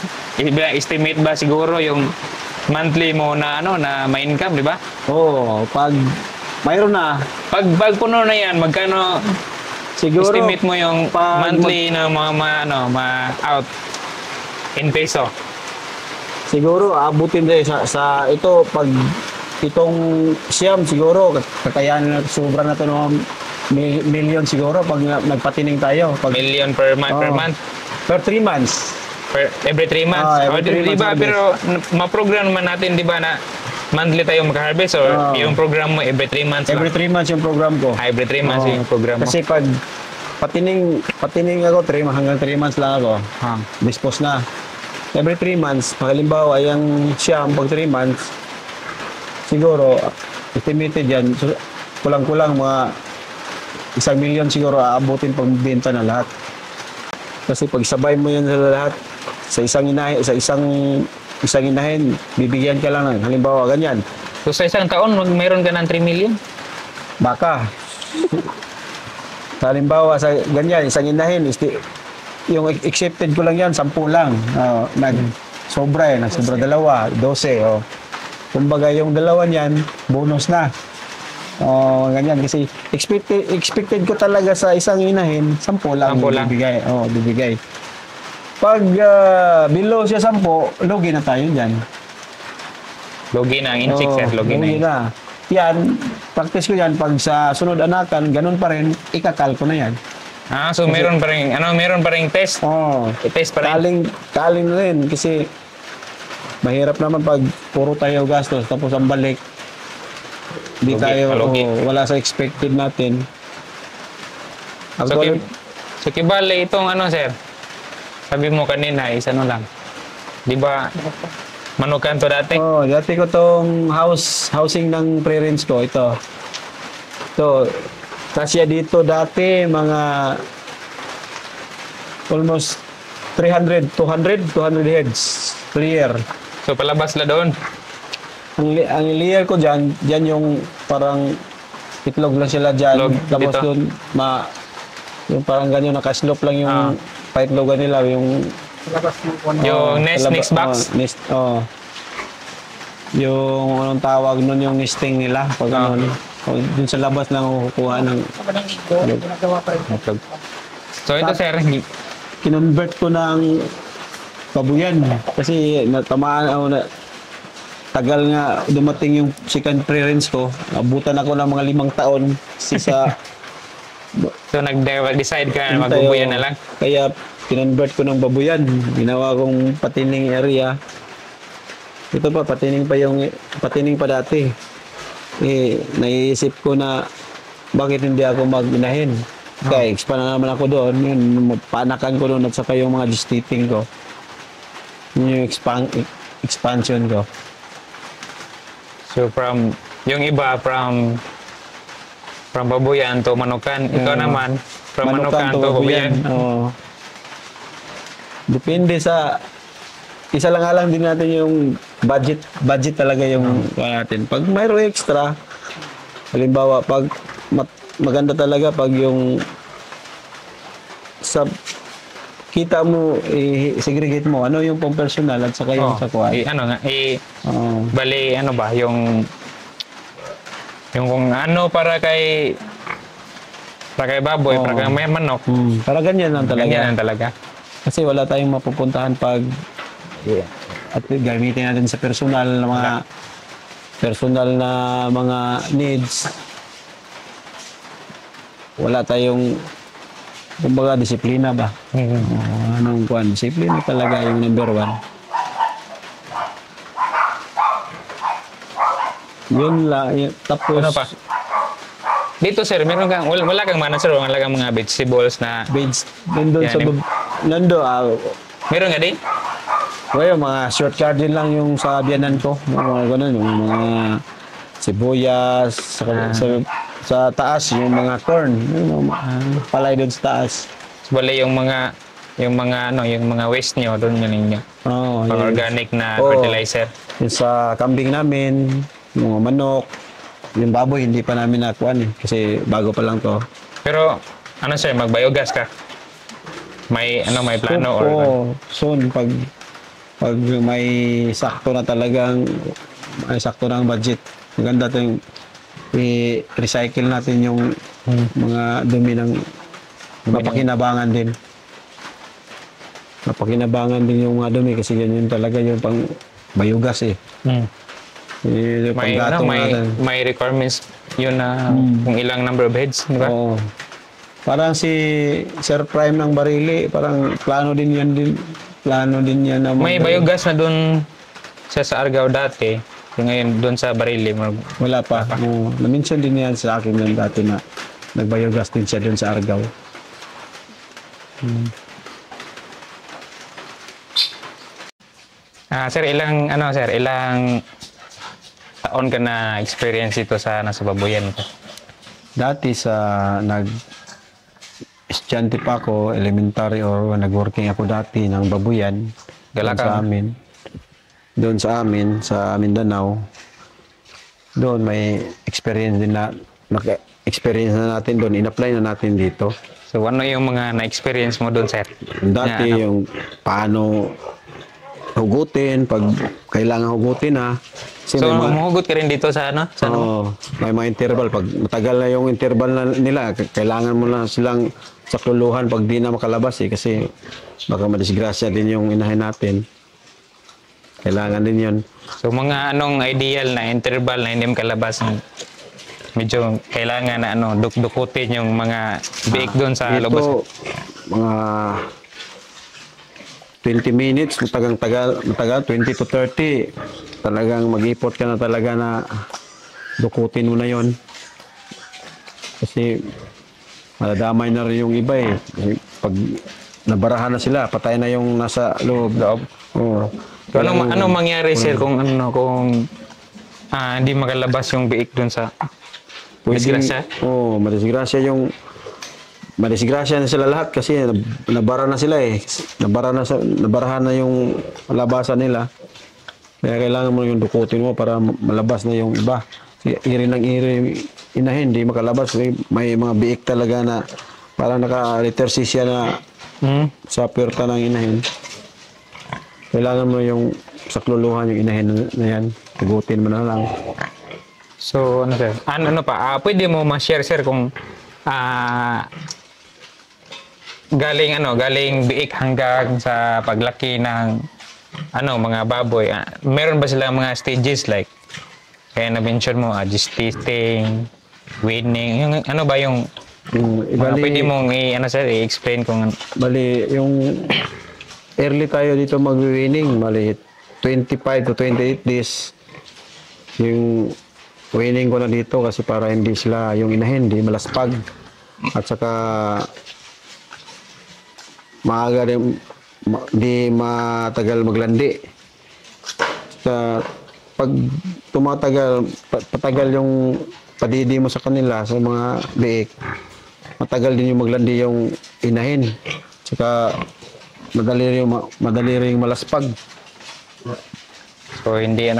estimate ba siguro yung monthly mo na na may income, di ba? Oo, pag mayroon na, Pag puno na yan, magkano siguro, estimate mo yung pag monthly na out in peso? siguro abutin din sa ito, pag itong siyam siguro, kakayanin na, sobra na to ng million siguro pag nagpatining tayo. Pag, Million per month, per Oo. month? per 3 months. Every 3 months? Every 3 Di months ba? harvest. Pero ma-program naman natin, di ba, na monthly tayo mag-harvest or Oo. yung program mo every 3 months Every lang? 3 months yung program ko. Every 3 months Oo. yung program mo. Kasi pag patining ako, hanggang 3 months lang ako. Dispose na. Every 3 months, halimbawa, yung siyam, pag 3 months, siguro, estimated yan, so, kulang-kulang mga 1 million siguro aabutin pag benta na lahat. Kasi pag sabay mo yan sa lahat, sa isang inahin, bibigyan ka lang ng, halimbawa, ganyan, So sa isang taon, mayroon ka ng 3 million? baka. Halimbawa, sa ganyan, isang inahin, yung accepted ko lang yan, 10 lang. Nag-sobra nagsobra 2, 12. Kumbaga yung dalawa niyan, bonus na. Ganyan, kasi expected ko talaga sa isang inahin, 10 lang 10 lang. bibigay. Bibigay. Pag below siya 10, lugi na tayo dyan. Logi na ang incheck, sir. Logi na yun. na. Yan, practice ko yan. Pag sa sunod anakan, ganun pa rin, ikakal ko na yan. So meron pa rin, meron pa rin test. I-test pa rin. Kaling na rin kasi mahirap naman pag puro tayo gastos tapos ang balik hindi Lugi, tayo lugi. wala sa expected natin. So, Actually, kibali itong sir. Sabi mo kanina, isa lang. Di ba, manukan to dati? dati ko tong housing ng parents ko ito. Kasya dito dati mga almost 200 heads per year. So palabas la doon. Ang layer ko dyan yung parang itlog lang sila dyan. Itlog, Tapos dito. doon, yung parang ganyan, nakaslope lang yung paitlogan nila. Yung Labas ng kuwan. Yung nest box. Nest, yung anong tawag nun, yung nesting nila. Pag dun sa labas lang kukuha ng Kapag ng ito, ginagawa pa rin. Itlog. So ito sir, kinonvert ko ng babuyan. Kasi natamaan ako na tagal nga dumating yung second parents ko. Abutan ako ng mga 5 taon. Kasi sa so nag-decide ka na tayo, magbubuyan na lang. Kaya kinonvert ko ng babuyan. Ginawa kong patining area. Ito pa, patining pa dati. Naiisip ko na bakit hindi ako mag-inahin. Kaya expand na naman ako doon. Yun, panakan ko doon at saka yung mga gestating ko. Yun yung expansion ko. So yung iba from babuyan to manukan. Ikaw naman, from manukan to babuyan. Depende sa isa lang nga lang din natin yung budget talaga yung natin. Pag mayroong extra, halimbawa pag maganda talaga pag yung sa kita mo segregate mo ano yung pang personal at saka yung sa kuwan. Bali ba yung kung ano para kay baboy, para kay may manok. Para ganyan lang talaga. Ganyan lang talaga. Kasi wala tayong mapupuntahan pag at gamitin natin sa personal na mga needs. Wala tayong kumbaga disiplina ba? Anong kuan? Disiplina talaga yung number one. Yun lang. Tapos, Ano pa? Dito sir, meron kang, wala kang mana sir, wala kang mga vegetables na, Beds, nandun Yan, sa nando, meron nga din? well, mga short card din lang yung sa biyanan ko. Yung mga ganun, yung mga sibuyas, sa taas, yung mga corn, yung mga palay doon sa taas. Wala yung mga waste nyo, doon yun ninyo. Oh, Pang yun. organic na Oo. fertilizer. Yung sa kambing namin, yung mga manok, yung baboy, hindi pa namin nakuan kasi bago pa lang to. Pero, ano sir, mag-biogas ka? May plano or soon pag may sakto na talagang may sakto na ang budget. Maganda 'to yung i-recycle natin yung mga dumi ng mapakinabangan din. Mapakinabangan din yung mga dumi kasi ganyan talaga yung pang biogas eh. Yung may panggatong natin. may requirements yun na kung ilang number of heads, di ba? Oo. Parang si Sir Prime ng Barili, parang plano din yan na May biogas na doon siya sa Argao dati. Yung ngayon doon sa Barili. Wala pa. Oo. Na-mention din yan sa akin yan dati na nag-biogas din siya doon sa Argao. Sir, ilang taon ka na experience ito sa nasa babuyan ko? Dati sa estudyante pa ako, elementary or nag-working ako dati ng babuyan. Galakang. Doon sa amin, sa Mindanao. Doon may experience din na experience na natin doon, in-apply na natin dito. So ano yung mga na-experience mo doon, sir? Dati yung paano hugutin, pag kailangan hugutin na. Kasi So, may humuhugot ka rin dito sa ano? Sa ano? Oo, may mga interval. Pag matagal na yung interval nila, kailangan mo na silang sakluluhan pag di na makalabas eh. Kasi baka madisgrasya din yung inahin natin. Kailangan din yun. So, mga anong ideal na interval na hindi makalabas, medyo kailangan na dukutin yung mga biik doon sa Dito, lubos. mga 20 minutes, matagal, 20 to 30. Talagang mag-ipot ka na talaga na dukutin mo na yon. Kasi madadamay na rin yung iba eh. Kasi pag nabarahan na sila, patay na yung nasa loob. Oo. So, anong mangyari, sir, kung hindi makalabas yung biik doon sa disgrasya? Oo, madisgrasya na sila lahat kasi nabara na sila eh. Nabarahan na yung labasan nila. Kaya kailangan mo yung dukutin mo para malabas na yung iba. Iri ng iri inahin, hindi makalabas. May mga biik talaga na parang naka-retersi siya na sa puwerta ng inahin. Kailangan mo yung sakluluhan yung inahin na yan. Tugutin mo na lang. So, ano, sir? Ano pa? Pwede mo ma-share, sir, kung galing biik hanggang sa paglaki ng mga baboy. Meron ba silang mga stages like kaya na-mention mo, gestation, weaning, yung ano ba yung pwede mong i-explain kung Bali, yung early tayo dito mag-winning, bali 25 to 28 days yung winning ko na dito kasi para hindi sila yung inahin, hindi malaspag at saka maaga rin di matagal maglandi. Sa pag patagal yung padidi mo sa kanila sa mga biik, matagal din yung maglandi yung inahin. Saka madali rin malaspag. so hindi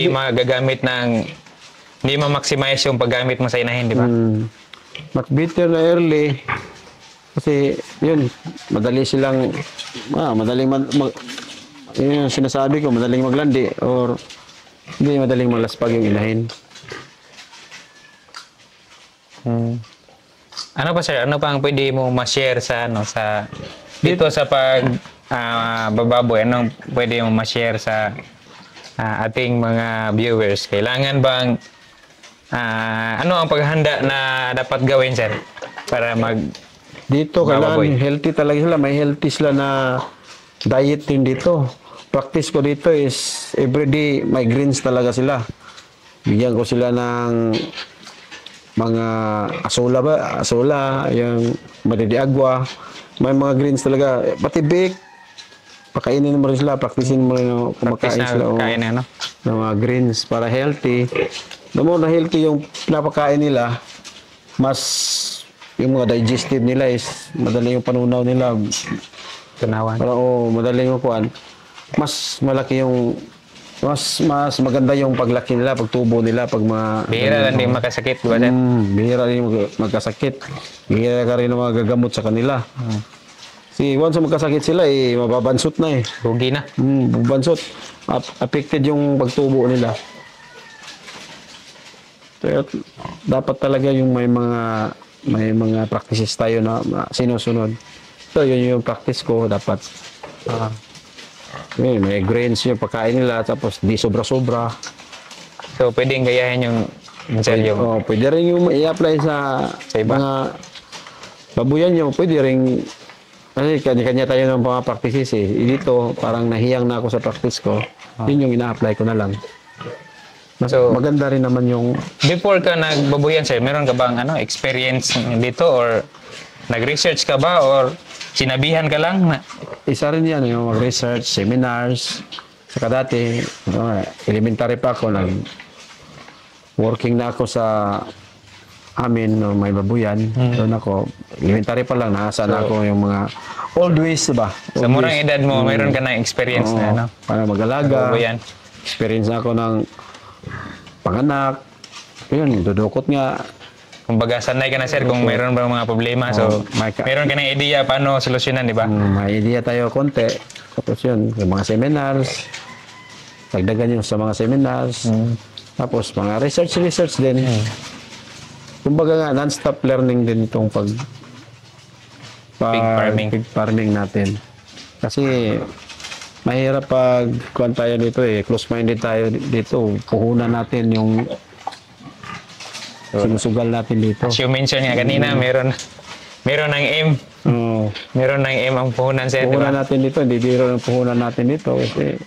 magagamit hindi ma-maximize yung paggamit mo sa inahin, di ba? Mas better na early kasi yun, madaling yun yung sinasabi ko, madaling maglandi or hindi madaling malaspag yung inahin. Ano pa sir? Ano pa ang pwede mo ma-share sa ano sa dito sa pag bababoy? Anong pwede mo ma-share sa ating mga viewers? Kailangan bang ano ang paghahanda na dapat gawin sir para mag Dito, Baboy. kailangan healthy talaga sila. May healthy sila na diet din dito. Practice ko dito is everyday may greens talaga sila. Bigyan ko sila ng mga asola, yung madidi-agwa. May mga greens talaga. Pati bake, pakainin mo rin sila, practicein mo rin practice kumakain na sila. kain ano? Ng mga greens para healthy. The more na healthy yung pinapakain nila, mas yung mga digestive nila is madali yung panunaw nila. Tunawan. Para madali yung kuan. Mas malaki yung mas maganda yung paglaki nila, pagtubo nila, pag Bihira lang din makasakit, di ba sir? bihira rin magkasakit. Bihira ka rin ng mga gagamot sa kanila. Si once magkasakit sila, mababansot na eh. Rugi na. Bansot. Affected yung pagtubo nila. Kaya dapat talaga yung may mga practices tayo na sinusunod. So yun yung practice ko dapat. May grains yung pagkain nila tapos di sobra-sobra. So pwedeng gayahin yung sir yung Pwede rin yung i-apply sa iba. mga babuyan nyo. Pwede rin kasi kanya-kanya tayo ng mga practices eh. Dito parang nahiyang na ako sa practice ko. Yun yung ina-apply ko na lang. So, Maganda rin naman yung before ka nagbabuyan sir, meron ka bang experience dito or nag-research ka ba or sinabihan ka lang na isa rin yan, yung research, seminars. Saka dati, elementary pa ako, working na ako sa amin, may babuyan. Doon ako, elementary pa lang, nasa na ako yung mga old ways, ba? sa murang edad mo, meron ka na experience na ano? Para mag-alaga. Babuyan. Experience na ako ng panganak. Yun, dudukot nga. Kumbaga, sanay ka na sir kung meron bang mga problema. So, meron ka ng idea paano solusyonan, di ba? May idea tayo konti. Tapos yun, yung mga seminars. Dagdagan yun sa mga seminars. Tapos mga research din. Kumbaga nga, non-stop learning din itong pig farming natin. Kasi mahirap pag kuwan tayo dito close-minded tayo dito. Puhunan natin yung sinusugal natin dito. As you mentioned nga kanina, meron ng aim. Meron ng aim ang puhunan sir, di ba? Puhunan natin dito, hindi biro ng puhunan natin dito. Kasi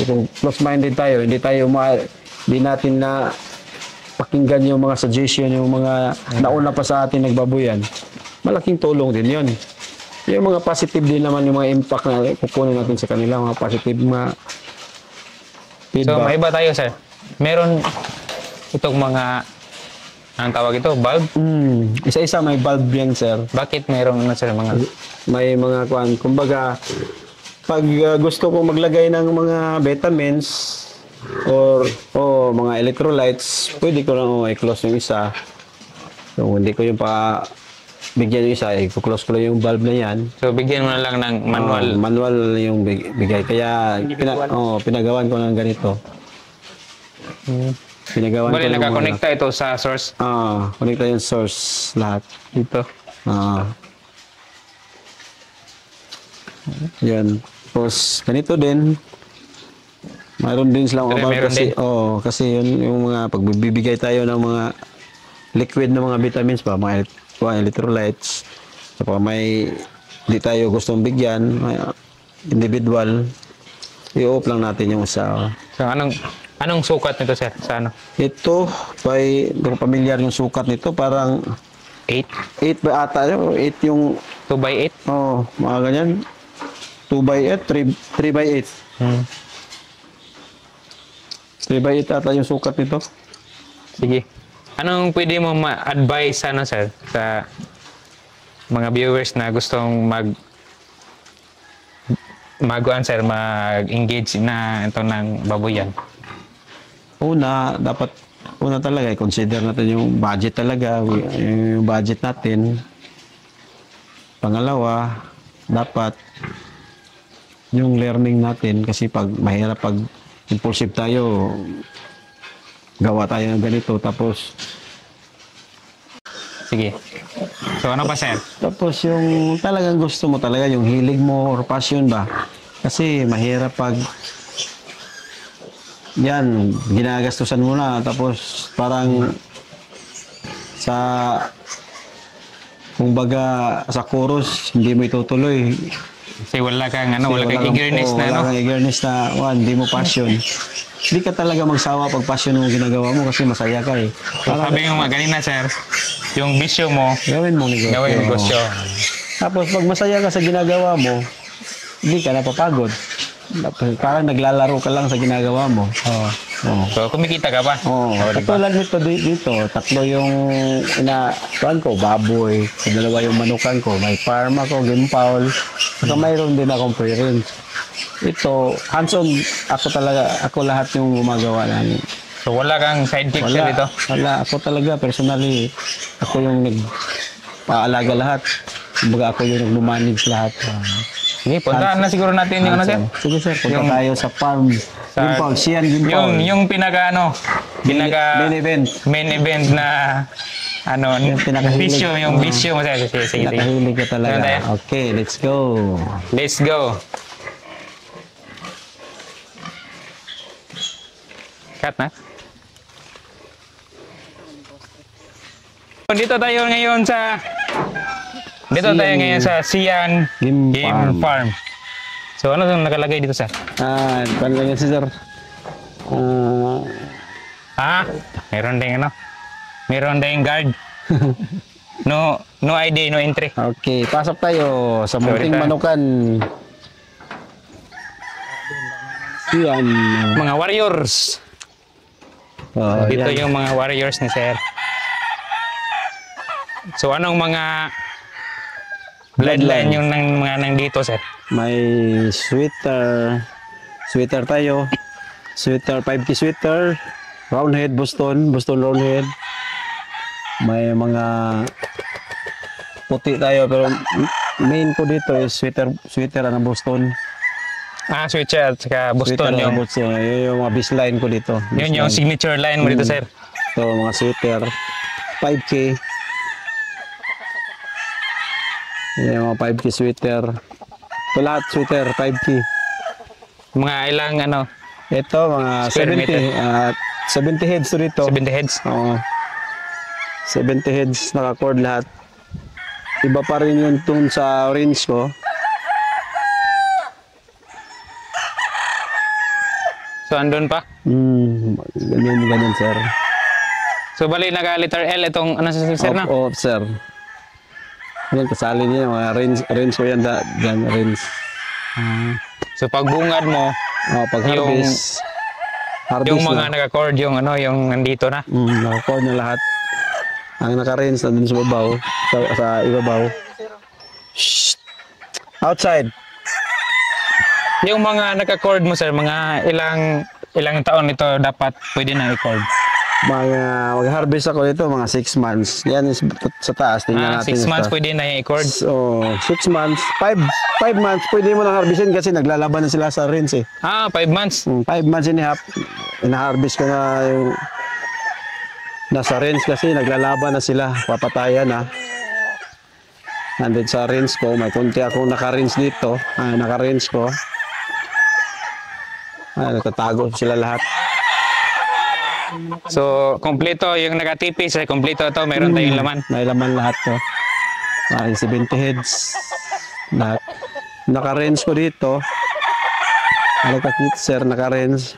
kung close-minded tayo, hindi natin na pakinggan yung mga suggestion, yung mga nauna pa sa atin nagbabuyan. Malaking tulong din yun. Yung mga positive din naman yung mga impact na kukunin natin sa kanila, mga positive mga feedback. So, maiba tayo sir. Meron itong mga ang tawag ito, bulb? Isa-isa may bulb yan, sir. Bakit mayroong sir mga May mga kuan, kumbaga pag gusto ko maglagay ng mga vitamins or mga electrolytes, pwede ko lang i-close yung isa. So, hindi ko yung bigyan yung isa, i-close ko lang yung bulb na yan. So, bigyan mo na lang ng manual. Manual yung bigay. Kaya pinagawan ko ng ganito. Pinagawan Bali, ko ng nakakonekta ito sa source connecta yung source lahat. dito. Yan. Tapos, ganito din. Mayroon din silang Pero bulb meron kasi, din. kasi yun yung mga pagbibigay tayo ng mga liquid na mga vitamins pa, mga electrolytes. So, hindi tayo gustong bigyan, individual, i-off lang natin yung isa. So, anong sukat nito sir? Sa ano? Ito, hindi ko pamilyar yung sukat nito, parang 8? 8 ba ata yun? 8 yung, 2x8? mga ganyan. 2 by 8, 3 by 8. 3 by 8 ata yung sukat nito. Sige. Anong pwede mo ma-advise sir sa mga viewers na gustong mag-engage na ito ng babuyan? Una talaga, consider natin yung budget talaga, yung budget natin. Pangalawa, dapat yung learning natin kasi mahirap pag impulsive tayo, gawa tayo ng ganito tapos Sige. So ano pa, sir? Tapos yung talagang gusto mo talaga, yung hilig mo or passion ba? Kasi mahirap pag yan, ginagastusan mo na. Tapos parang sa kumbaga sa chorus, hindi mo itutuloy. Kasi wala kang, ano, wala Kasi kang eagerness na, wala no? kang eagerness na, hindi mo passion. Hindi ka talaga magsawa pag passion mo ginagawa mo kasi masaya ka eh. So, sabi nga kanina, sir, yung bisyo mo, Gawin mo negosyo. gawin negosyo. Tapos pag masaya ka sa ginagawa mo, hindi ka napapagod. Parang naglalaro ka lang sa ginagawa mo. Oo. Oo. So, kumikita ka pa? Oo. Oo, diba? Katulad nito dito, tatlo yung kuan ko, baboy. Dalawa yung manukan ko. May farm ako, gimpawl. Saka mayroon din akong pre-range. Ito, hands-on, ako lahat yung gumagawa ng. So, wala kang sidekick, sir, dito? Wala. Ako talaga, personally, ako yung nagpaalaga lahat. Kumbaga ako yung nagmamanage lahat. Sige, puntaan na siguro natin yung ano, sir? Sige sir, punta Yung- tayo sa farm. Sa- Gimpawl, Sian Gimpawl. Yung pinaka, ano, main event. main event na, ano, Yung pinakahilig. bisyo, yung Oo. bisyo mo, sir. Sige, sige. Nakahilig ka Ano tayo? talaga. Okay, let's go. Let's go. Cut na. Dito tayo ngayon sa Sian Game Game Farm. Farm. So ano yung nakalagay dito, sir? Pan lang yan si sir. Meron ding ano? Meron ding guard. No ID, no entry. Okay, pasok tayo sa munting Sorry, manukan. Sian. Mga warriors. Dito yan. yung mga warriors ni sir. So anong mga bloodline yung mga nandito, sir? May sweater. Sweater tayo. Sweater, 5K sweater. Roundhead, Boston roundhead. May mga puti tayo pero main ko dito is sweater ng Boston. Switcher at saka Boston Sweater ng yung Boston. Yun yung mga baseline ko dito. yun yung Baseline. signature line mo dito, sir. So, mga sweater. 5K. Yan yung mga 5K sweater. Ito lahat sweater, 5K. Mga ilang ano, Ito, mga Square 70. meter. 70 heads to dito. 70 heads. Oo. 70 heads naka-cord lahat. Iba pa rin yung tune sa range ko. So andun pa. Ganyan, sir. So bali naka letter L itong ano sa sir na. Off, sir. Yan, kasali niya. Mga range ko yan. Yan, range. So pagbungad mo, Pag Yung- harvest. yung Harvest mga na. naka-cord yung ano, yung nandito na. Naka-cord na lahat. Ang naka-range nandun sa babaw. Sa ibabaw. Shh. Outside. Yung mga naka-cord mo, sir, mga ilang taon ito dapat pwede na i-cord. Mag-harvest ako dito, mga 6 months. Yan is sa taas. Tingnan natin. 6 months sa- pwede na i-cord. So, 6 months. 5 months, pwede mo na harvestin kasi naglalaban na sila sa rinse eh. 5 months. 5 months and a half, ina-harvest ko na yung nasa rinse kasi naglalaban na sila. Papatayan na. Nandun sa rinse ko, may konti akong naka-rinse dito. Naka-rinse ko. Natatago sila lahat. So, kompleto yung nakatipis, kompleto ito, meron tayong laman. May laman lahat to. May 70 heads. Lahat. Naka-range ko dito. Nakakit sir, naka-range.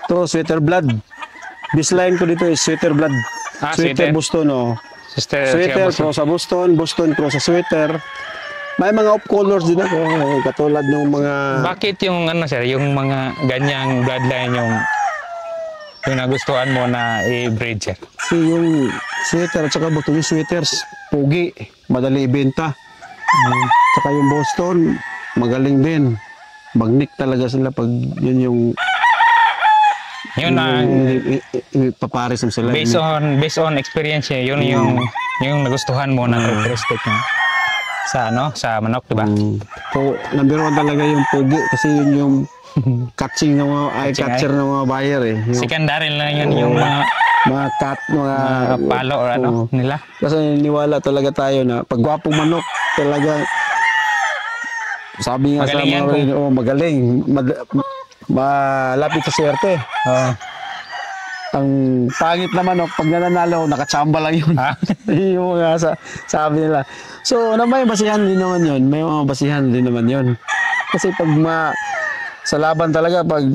Ito, sweater blood. Baseline ko dito is sweater blood. Sweater. Boston, oh. Sister, Sweater, siya, cross sa Boston. Boston, cross sa sweater. May mga off colors din ako. Katulad ng mga... bakit yung ano, sir, yung mga ganyang bloodline yung nagustuhan mo na i-breed, sir? Kasi yung sweater at saka Boston, yung sweaters, pugi, madali ibenta. Saka yung Boston, magaling din. Magnik talaga sila pag yun yung Yun ang papares mo sila. based on experience, yun yung nagustuhan mo na characteristic niya. sa manok, di ba? Po, number one talaga yung pugi kasi yun yung catching ng mga catcher ng mga buyer eh. Yung Secondary lang yun yung mga cat, mga palo or ano nila. kasi niwala talaga tayo na pag gwapong manok talaga sabi nga Magaling sa yan mga magaling. Malapit sa swerte. Ang pangit na manok, pag nananalo, nakatsamba lang yun. Yung mga sabi nila. So, may basihan din naman yun. May mga basihan din naman yun. Kasi pag sa laban talaga, pag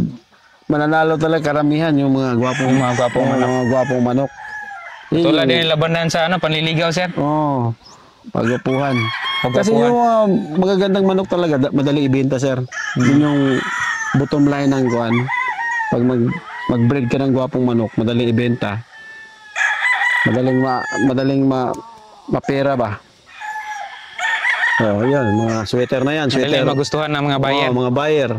mananalo talaga karamihan yung mga gwapong manok. Tulad din yung labanan sa panliligaw, sir. Oo. Pagwapuhan. Kasi yung magagandang manok talaga, madali ibenta, sir. Yun yung bottom line ng kuan. Pag mag-breed ka ng gwapong manok, madaling ibenta. Madaling mapera ba? Oh, yan, mga sweater na yan, sweater. Madaling magustuhan ng mga buyer. Mga buyer.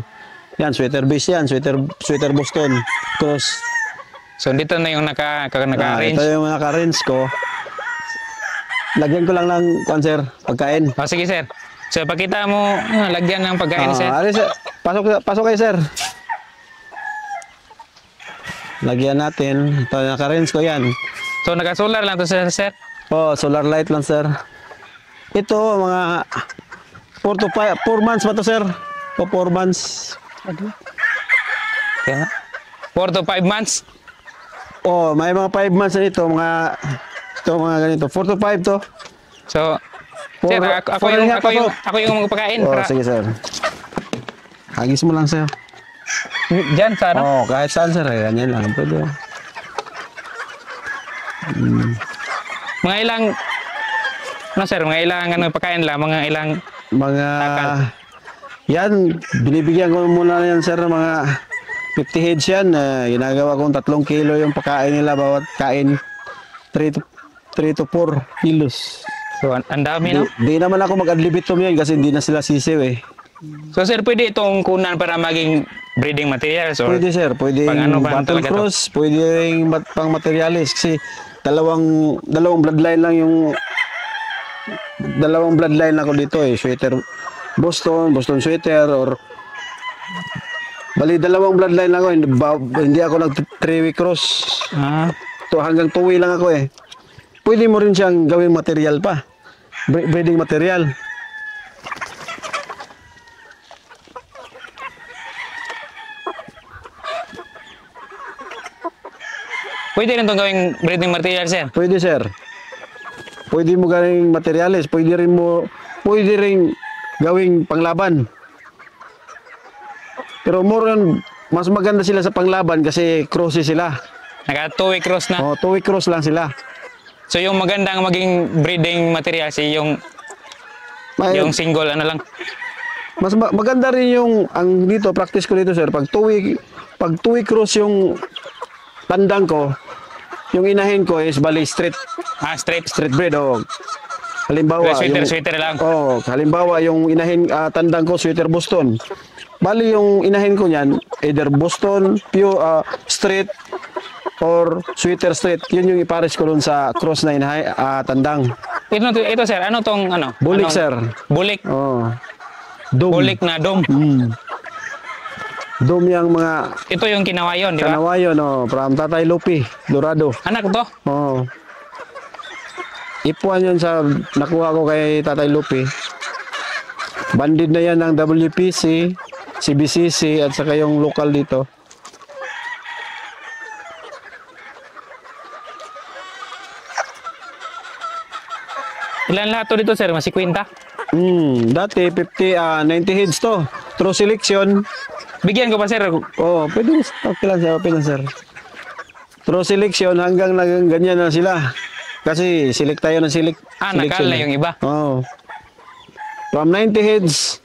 Yan, sweater base yan, sweater Boston, cross. So dito na yung naka-range. Ito yung naka-range ko. Lagyan ko lang ng sir, pagkain. Sige, sir. So pakita mo, lagyan ng pagkain, sir. Sir. Pasok kayo, sir. Lagyan natin. Ito, naka-range ko yan. So, naka-solar lang to, sir? Solar light lang, sir. Ito, mga 4 months ba to, sir? 4 months. Kaya 4 to 5 months? May mga 5 months na ito. Mga ganito. 4 to 5 to. So, sir, ako yung magpakain. Sige, sir. Hagis mo lang, sir. Diyan, sa ano? Kahit saan, sir. Ganyan lang. Pwede. Mga ilang, sir? Mga ilang pagkain lang? Mga ilang takal? Yan, binibigyan ko muna yan, sir, mga 50 heads yan. Ginagawa kong 3 kilo yung pagkain nila. Bawat kain, 3 to 4 kilos. So, ang dami, no? Di naman ako mag-adlibitum yan kasi hindi na sila sisiw eh. So, sir, pwede itong kunan para maging breeding materials? Or Pwede, sir. Pwede battle cross, pwede rin pang materialis kasi dalawang bloodline lang yung ako dito eh. Sweater Boston sweater or bali dalawang bloodline lang ako. Hindi ako nag 3-way cross. Hanggang 2-way lang ako eh. Pwede mo rin siyang gawing material pa. Breeding material. Pwede rin itong gawing breeding material, sir? Pwede, sir. Pwede mo gawing materials. Pwede rin gawing panglaban. Pero mas maganda sila sa panglaban kasi crosses sila. Naka 2-way cross na? 2-way cross lang sila. So yung magandang maging breeding material yung single lang. Mas maganda rin ang dito practice ko dito, sir. Pag 2-way cross yung tandang ko, yung inahin ko is bali straight breed. Halimbawa, sweater lang. Halimbawa yung inahin tandang ko sweater Boston. Bali yung inahin ko niyan either Boston pure straight or sweater straight. Yun yung ipares ko dun sa cross na tandang. Ito, sir, ano tong Bulik, sir. Bulik. Dome. Bulik na dome. Dome yung mga... Ito yung kinawayon, di ba? Kinawayon, from Tatay Lupi, Dorado. Anak to? Ipuan yun sa nakuha ko kay Tatay Lupi. Bandid na yan ng WPC, CBCC, at saka yung local dito. Ilan lahat to dito, sir? Mas 50? Dati 90 heads to. Through selection. Bigyan ko pa, sir? Pwede. Okay lang, sir. Okay lang, sir. Through selection hanggang ganyan na sila. Kasi select tayo ng nakal na yung iba? From 90 heads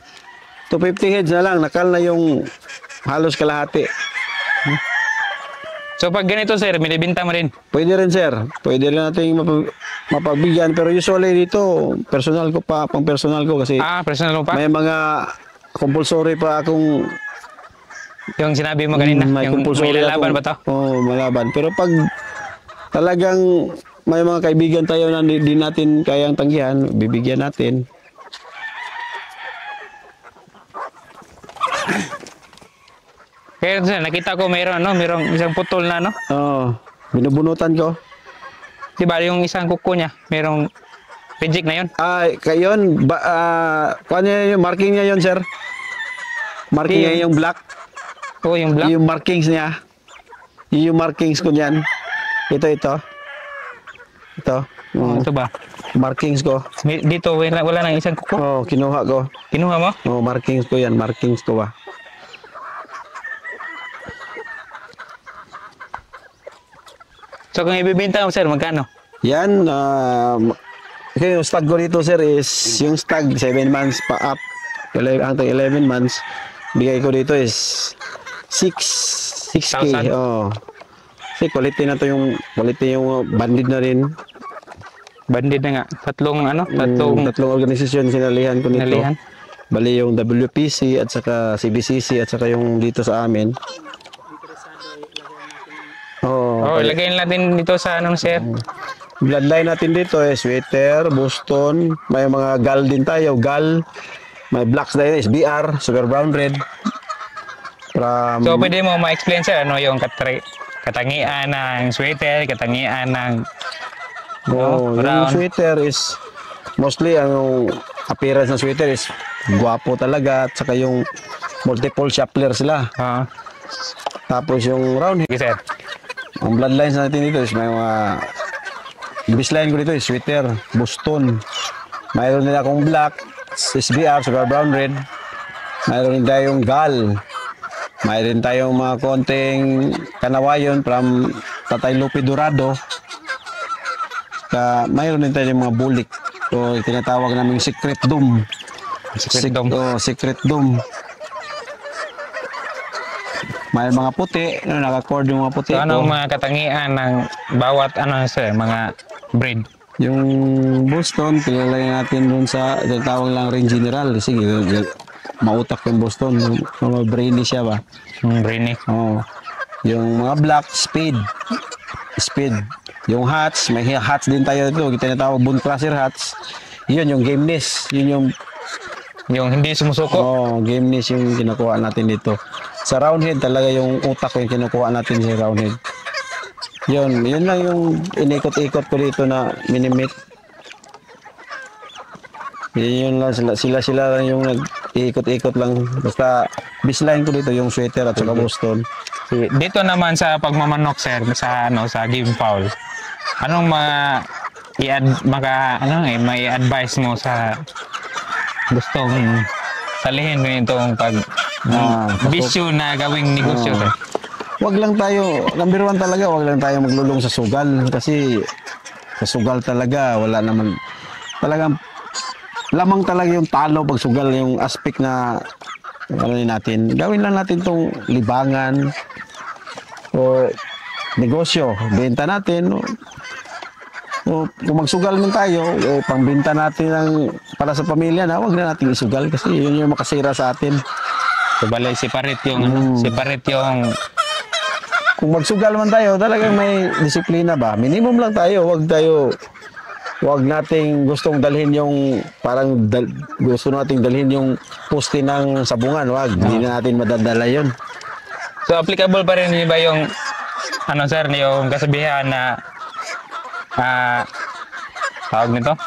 to 50 heads na lang, nakal na yung halos kalahati. So pag ganito, sir, binibinta mo rin? Pwede rin, sir. Pwede rin natin mapagbigyan. Pero usually dito, personal ko pa, pang personal ko kasi personal mo pa? may mga compulsory pa akong yung sinabi mo kanina, yung may lalaban ba to? Malaban. Pero pag talagang may mga kaibigan tayo na di natin kayang tanggihan, bibigyan natin. Kaya sir, nakita ko mayroong isang putol na, no? Oo. Binubunutan ko. Di ba yung isang kuko niya, mayroong reject na yun? Kayon, kuha niya yung marking niya yun, sir. Marking Yung- niya yung black. Oo, yung black. Yung markings niya. Yung markings ko niyan. Ito. Ito. Ito ba? Markings ko. Dito, wala nang isang kuko. Oh, kinuha ko. Kinuha mo? Oh, markings ko yan. Markings ko ba. So kung ibibenta mo sir, magkano? Yan. Yung stag ko dito, sir, is yung stag 7 months pa up. Hanggang 11 months. Bigay ko dito is 6K. 6,000. Oh. Kasi quality na to yung banded na rin. Bandid na nga. Tatlong Tatlong organisasyon sinalihan ko nito. nalihan. Bali yung WPC at saka CBCC at saka yung dito sa amin. Oh, ilagay natin dito sa sir. Bloodline natin dito is sweater, Boston, may mga gal din tayo, gal. May blacks na yun, SBR, sugar brown red. From, So pwede mo ma-explain sir ano yung katangian ng sweater, katangian ng yung brown. sweater is mostly ang appearance ng sweater is guwapo talaga at saka yung multiple shapeler sila. Tapos yung round Sige sir. ang bloodlines natin dito is may mga baseline ko dito is sweater, Boston. Mayroon din akong black, SBR, sugar brown red. Mayroon din tayong gal. Mayroon tayong mga konting kanawayon from Tatay Lupi Dorado. Mayroon din tayong mga bulik. So, tinatawag namin secret doom. Secret doom. May mga puti, naka-cord yung mga puti. So anong mga katangian ng bawat sir, mga breed? Yung Boston, pinalagay natin dun sa tinatawag lang rin general. Sige, mautak yung Boston. Mga brainy siya ba? Brainy. Oo. Yung mga black, speed. Yung hats, may hats din tayo dito. Tinatawag Bone Crusher hats. Yun, yung gameness. Yun yung hindi sumusuko. Gameness yung kinukuha natin dito. Sa roundhead talaga yung utak ko yung kinukuha natin sa roundhead. Yun lang yung inikot-ikot ko dito na minimit. Yun lang sila lang yung nag-ikot-ikot lang. Basta baseline ko dito yung sweater at saka Boston. Dito naman sa pagmamanok sir sa sa game foul. Anong may advice mo sa gustong salihin mo itong bisyo na gawing negosyo sir? Wag lang tayo, number 1 talaga, wag lang tayo maglulong sa sugal kasi sa sugal talaga wala naman talagang lamang talaga yung talo pag sugal yung aspect na natin. Gawin lang natin tong libangan o negosyo, benta natin. O kung magsugal man tayo, pangbenta natin para sa pamilya na, wag na natin isugal kasi yun yung makasira sa atin. So balay separate yung kung magsugal man tayo, talagang may disiplina ba? Minimum lang tayo, wag nating gustong dalhin yung gusto nating dalhin yung poste ng sabungan, wag. Hindi na natin madadala yun. So applicable pa rin ba yung sir, yung kasabihan na tawag nito?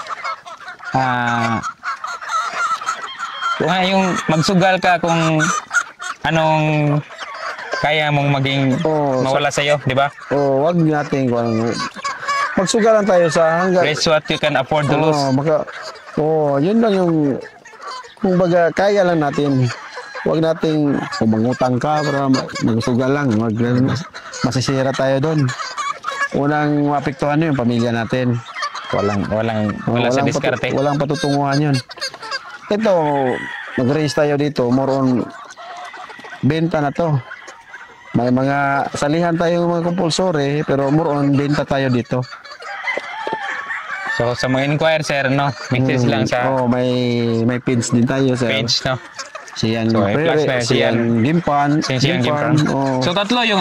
Yung magsugal ka kung anong kaya mong maging mawala sa'yo, di ba? Wag natin magsugalan tayo sa hanggang Raise what you can afford to lose. Yun lang yung kumbaga kaya lang natin. Wag nating umangutang ka para magsugal lang. Masisira tayo doon. Unang mapektuhan yung pamilya natin. Wala sa diskarte. Walang patutunguhan yun. Ito, mag-raise tayo dito. More on benta na to. May mga salihan tayo mga compulsory, pero more on benta tayo dito. So sa mga inquire sir, message lang sa may pins din tayo sir. page, Siyan So, i-flash na siyan Gimpan. Siyang Gimpan. So tatlo yung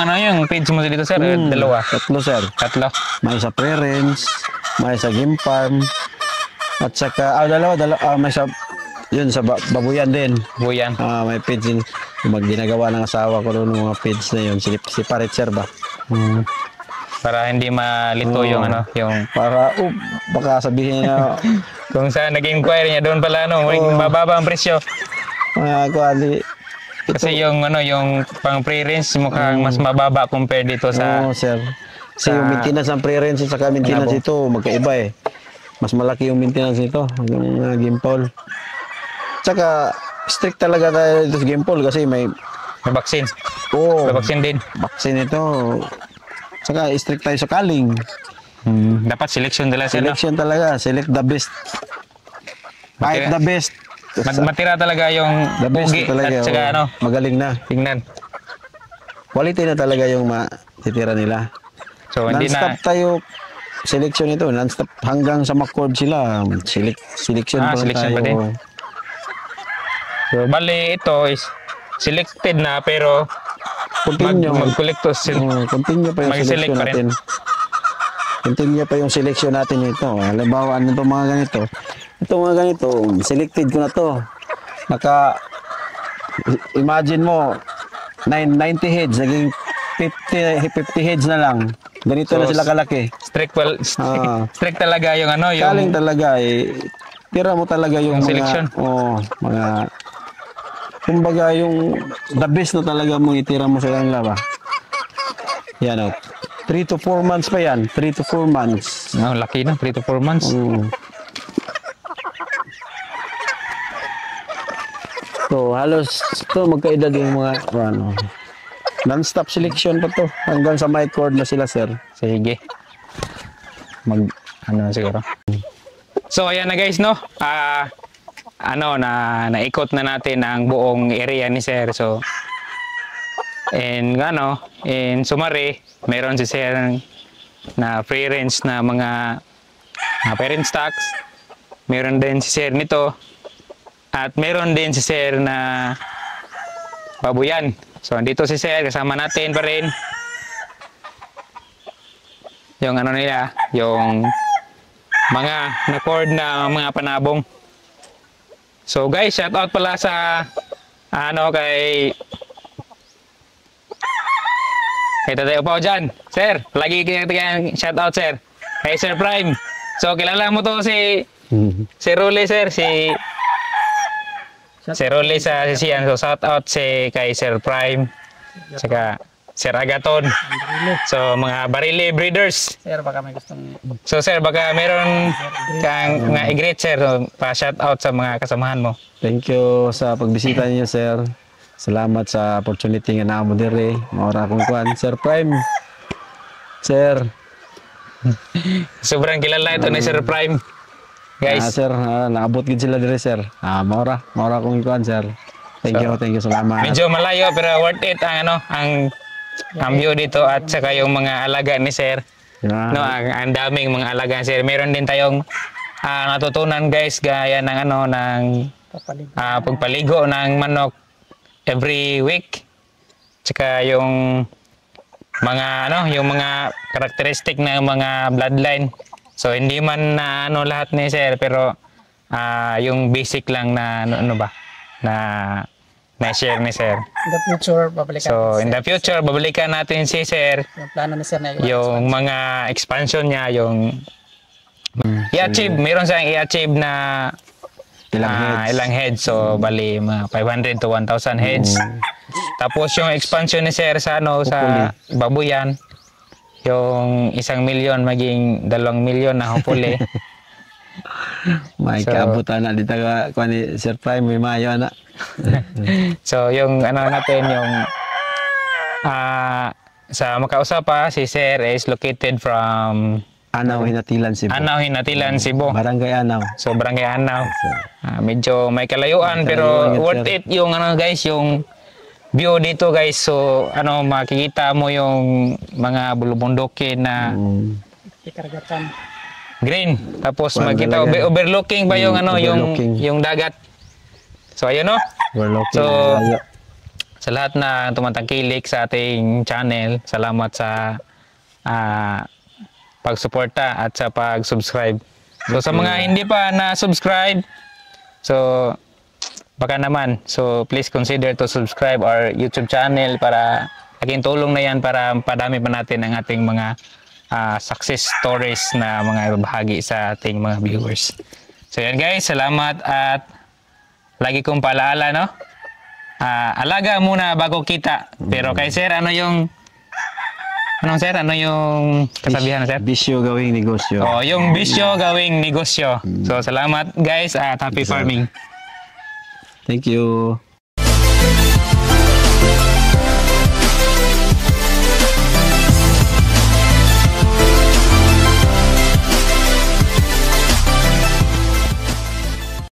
page mo dito sir, dalawa. Tatlo sir. Tatlo. May sa Pre-Range, may sa Gimpan, at saka dalawa may sa yun sa Babuyan din. Buyan. May page din. Yung ginagawa ng asawa ko doon, mga feeds na yun, separate sir ba? Para hindi malito Oo. yung ano, yung Para, baka sabihin na, kung saan nag-inquire niya doon pala ano, Oo. mababa ang presyo. mga kuwali, Kasi yung ano, yung pang pre-rinse mukhang mas mababa compare dito sa oo sir. Kasi yung maintenance ng pre-rinse at saka maintenance Malabo. ito, magkaiba eh. Mas malaki yung maintenance nito, yung gimbal. Tsaka, strict talaga tayo dito sa gimbal kasi may, may vaccine. oh, May vaccine din. vaccine ito. Tsaka, strict tayo sa calling. Dapat selection nila sila. Selection talaga, select the best. Kahit the best. Matira talaga yung The best pugi na talaga. at saka oh, ano, magaling na. tingnan. Quality na talaga yung matitira nila. So hindi Non-stop na tayo selection ito. Non-stop hanggang sa McCord sila. Selection pa lang selection tayo. pa din. So bali ito is selected na pero Continue. mag-collecto Continue pa yung mag-select selection pa rin. natin. Continue pa yung selection natin ito. Halimbawa, ano itong mga ganito? Itong mga ganito, selected ko na to. Imagine mo, 90 heads, naging 50 heads na lang. Ganito So, na sila kalaki. strict Ah. strict talaga yung ano, Kaling yung talaga eh. Tira mo talaga yung Yung mga, selection. mga, kumbaga yung the best na talaga mong itira mo sa kanila ba? Yan o. 3 to 4 months pa yan. 3 to 4 months. laki na 3 to 4 months. So, halos ito magkaedad yung mga ano. Non-stop selection pa to. Hanggang sa mic cord na sila, sir. Sige. Ano siguro. So ayan na guys no. Naikot na natin ang buong area ni Sir. So in summary, meron si Sir na free range na mga parent stocks. Meron din si Sir nito. At meron din si Sir na babuyan. So andito si Sir, kasama natin pa rin. Yung ano nila, yung mga na-cord na mga panabong. So guys, shout out pala sa kay Tatay Upaw dyan. Sir, lagi kaya shout out sir. Kay Sir Prime. So kilala mo to si Rolly sir, si Rolly sa Sisian. So shout out kay Sir Prime. Saka Sir Agaton. So mga Barili breeders. Sir, baka may gustong So sir, baka meron kang mga i-greet sir, so, pa-shout out sa mga kasamahan mo. Thank you sa pagbisita niyo, sir. Salamat sa opportunity nga naamo dire. Maura akong kuan, Sir Prime. Sir. Sobrang kilala ito ni Sir Prime. Guys, Sir, naabot gid sila dire, sir. Maura akong kuan, sir. Thank you, salamat. medyo malayo pero worth it ang view dito at saka yung mga alaga ni Sir. Yeah. No, ang daming mga alaga ni Sir. Meron din tayong natutunan guys gaya ng ng papalig. pagpaligo ng manok every week. Tsaka yung mga yung mga characteristic ng mga bloodline. So hindi man na lahat ni Sir pero yung basic lang na na share ni Sir. In the future, babalikan. So in the future babalikan natin si Sir Yung plano ni Sir na yung mga expansion niya, yung i-achieve, meron siyang i-achieve na ilang heads. So bali mga 500 to 1,000 heads. Tapos yung expansion ni Sir sa sa babuyan, yung 1 million maging 2 million na hopefully. May kaabutan na dito kuan ni Sir Prime, may mayo na. So yung natin yung sa Makausapa, si Sir is located from Anaw, Hinatilan, Cebu. Anaw, Hinatilan, Cebu. Barangay Anaw. So barangay Anaw. Medyo may kalayuan May pero kalayuan yun, worth sir. it yung guys, yung view dito guys. So makikita mo yung mga bulubundukin na ikaragatan. green. Tapos Well, makita talaga. overlooking ba yung overlooking. yung dagat. So ayun no. Overlooking. So, Layo. Sa lahat na tumatangkilik sa ating channel, salamat sa pagsuporta at sa pag-subscribe. So sa mga hindi pa na-subscribe, so baka naman. So please consider to subscribe our YouTube channel para laking tulong na yan para padami pa natin ang ating mga success stories na mga ibabahagi sa ating mga viewers. So yan guys, salamat at lagi kong paalaala, no? Alaga muna bago kita. Pero kay sir, ano yung kasabihan na sir? Bisyo gawing negosyo. Oh, yung bisyo gawing negosyo. So salamat guys at happy farming. Thank you.